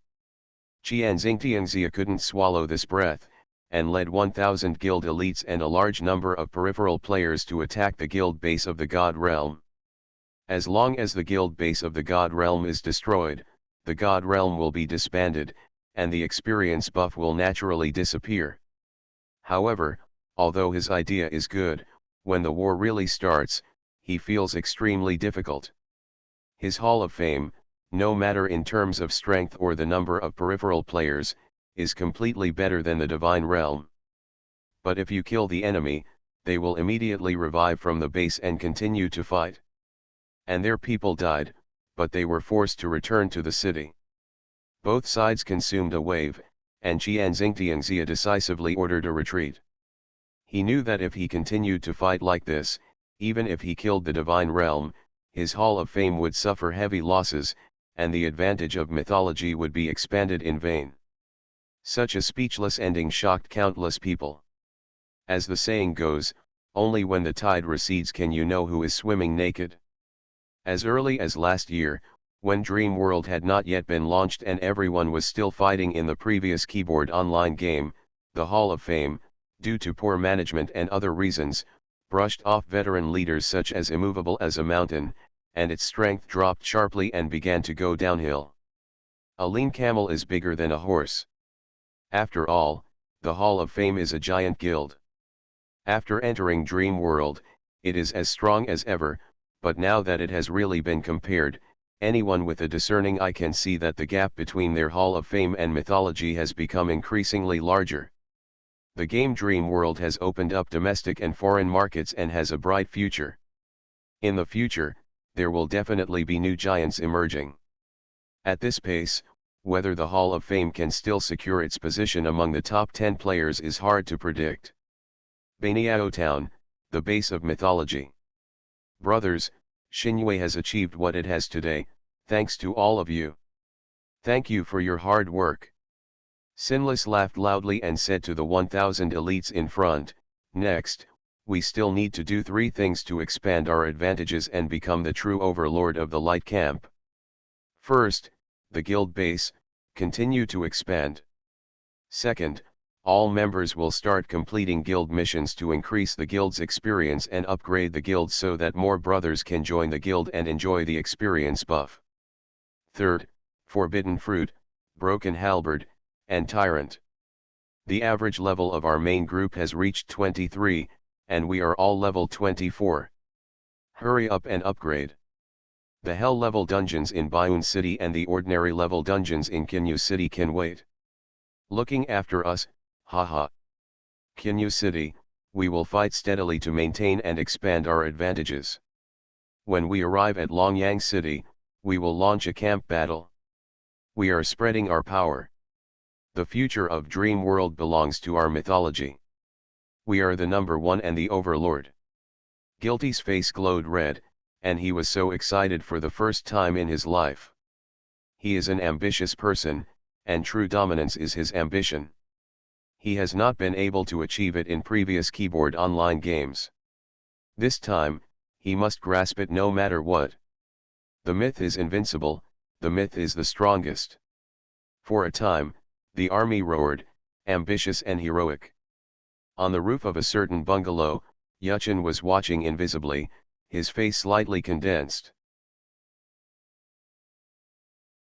Qianxingtianxia couldn't swallow this breath, and led 1,000 guild elites and a large number of peripheral players to attack the guild base of the God Realm. As long as the guild base of the God Realm is destroyed, the God Realm will be disbanded, and the experience buff will naturally disappear. However, although his idea is good, when the war really starts, he feels extremely difficult. His Hall of Fame, no matter in terms of strength or the number of peripheral players, is completely better than the Divine Realm. But if you kill the enemy, they will immediately revive from the base and continue to fight. And their people died, but they were forced to return to the city. Both sides consumed a wave, and Qian Xingtiangxia decisively ordered a retreat. He knew that if he continued to fight like this, even if he killed the Divine Realm, his Hall of Fame would suffer heavy losses, and the advantage of mythology would be expanded in vain. Such a speechless ending shocked countless people. As the saying goes, only when the tide recedes can you know who is swimming naked. As early as last year, when Dream World had not yet been launched and everyone was still fighting in the previous keyboard online game, the Hall of Fame, due to poor management and other reasons, brushed off veteran leaders such as immovable as a mountain, and its strength dropped sharply and began to go downhill. A lean camel is bigger than a horse. After all, the Hall of Fame is a giant guild. After entering Dream World, it is as strong as ever, but now that it has really been compared, anyone with a discerning eye can see that the gap between their Hall of Fame and mythology has become increasingly larger. The game Dream World has opened up domestic and foreign markets and has a bright future. In the future, there will definitely be new giants emerging. At this pace, whether the Hall of Fame can still secure its position among the top 10 players is hard to predict. Baniao Town, the base of mythology. Brothers, Xinhui has achieved what it has today, thanks to all of you. Thank you for your hard work. Sinless laughed loudly and said to the 1,000 elites in front, next, we still need to do 3 things to expand our advantages and become the true overlord of the light camp. First, the guild base, continue to expand. Second, all members will start completing guild missions to increase the guild's experience and upgrade the guild so that more brothers can join the guild and enjoy the experience buff. Third, Forbidden Fruit, Broken Halberd, and Tyrant. The average level of our main group has reached 23, and we are all level 24. Hurry up and upgrade. The Hell level dungeons in Bayun City and the ordinary level dungeons in Kinyu City can wait. Looking after us, haha. Kinyu City, we will fight steadily to maintain and expand our advantages. When we arrive at Longyang City, we will launch a camp battle. We are spreading our power. The future of Dream World belongs to our mythology. We are the number 1 and the overlord. Guilty's face glowed red, and he was so excited for the first time in his life. He is an ambitious person, and true dominance is his ambition. He has not been able to achieve it in previous keyboard online games. This time, he must grasp it no matter what. The myth is invincible, the myth is the strongest. For a time, the army roared, ambitious and heroic. On the roof of a certain bungalow, Yuchen was watching invisibly, his face slightly condensed.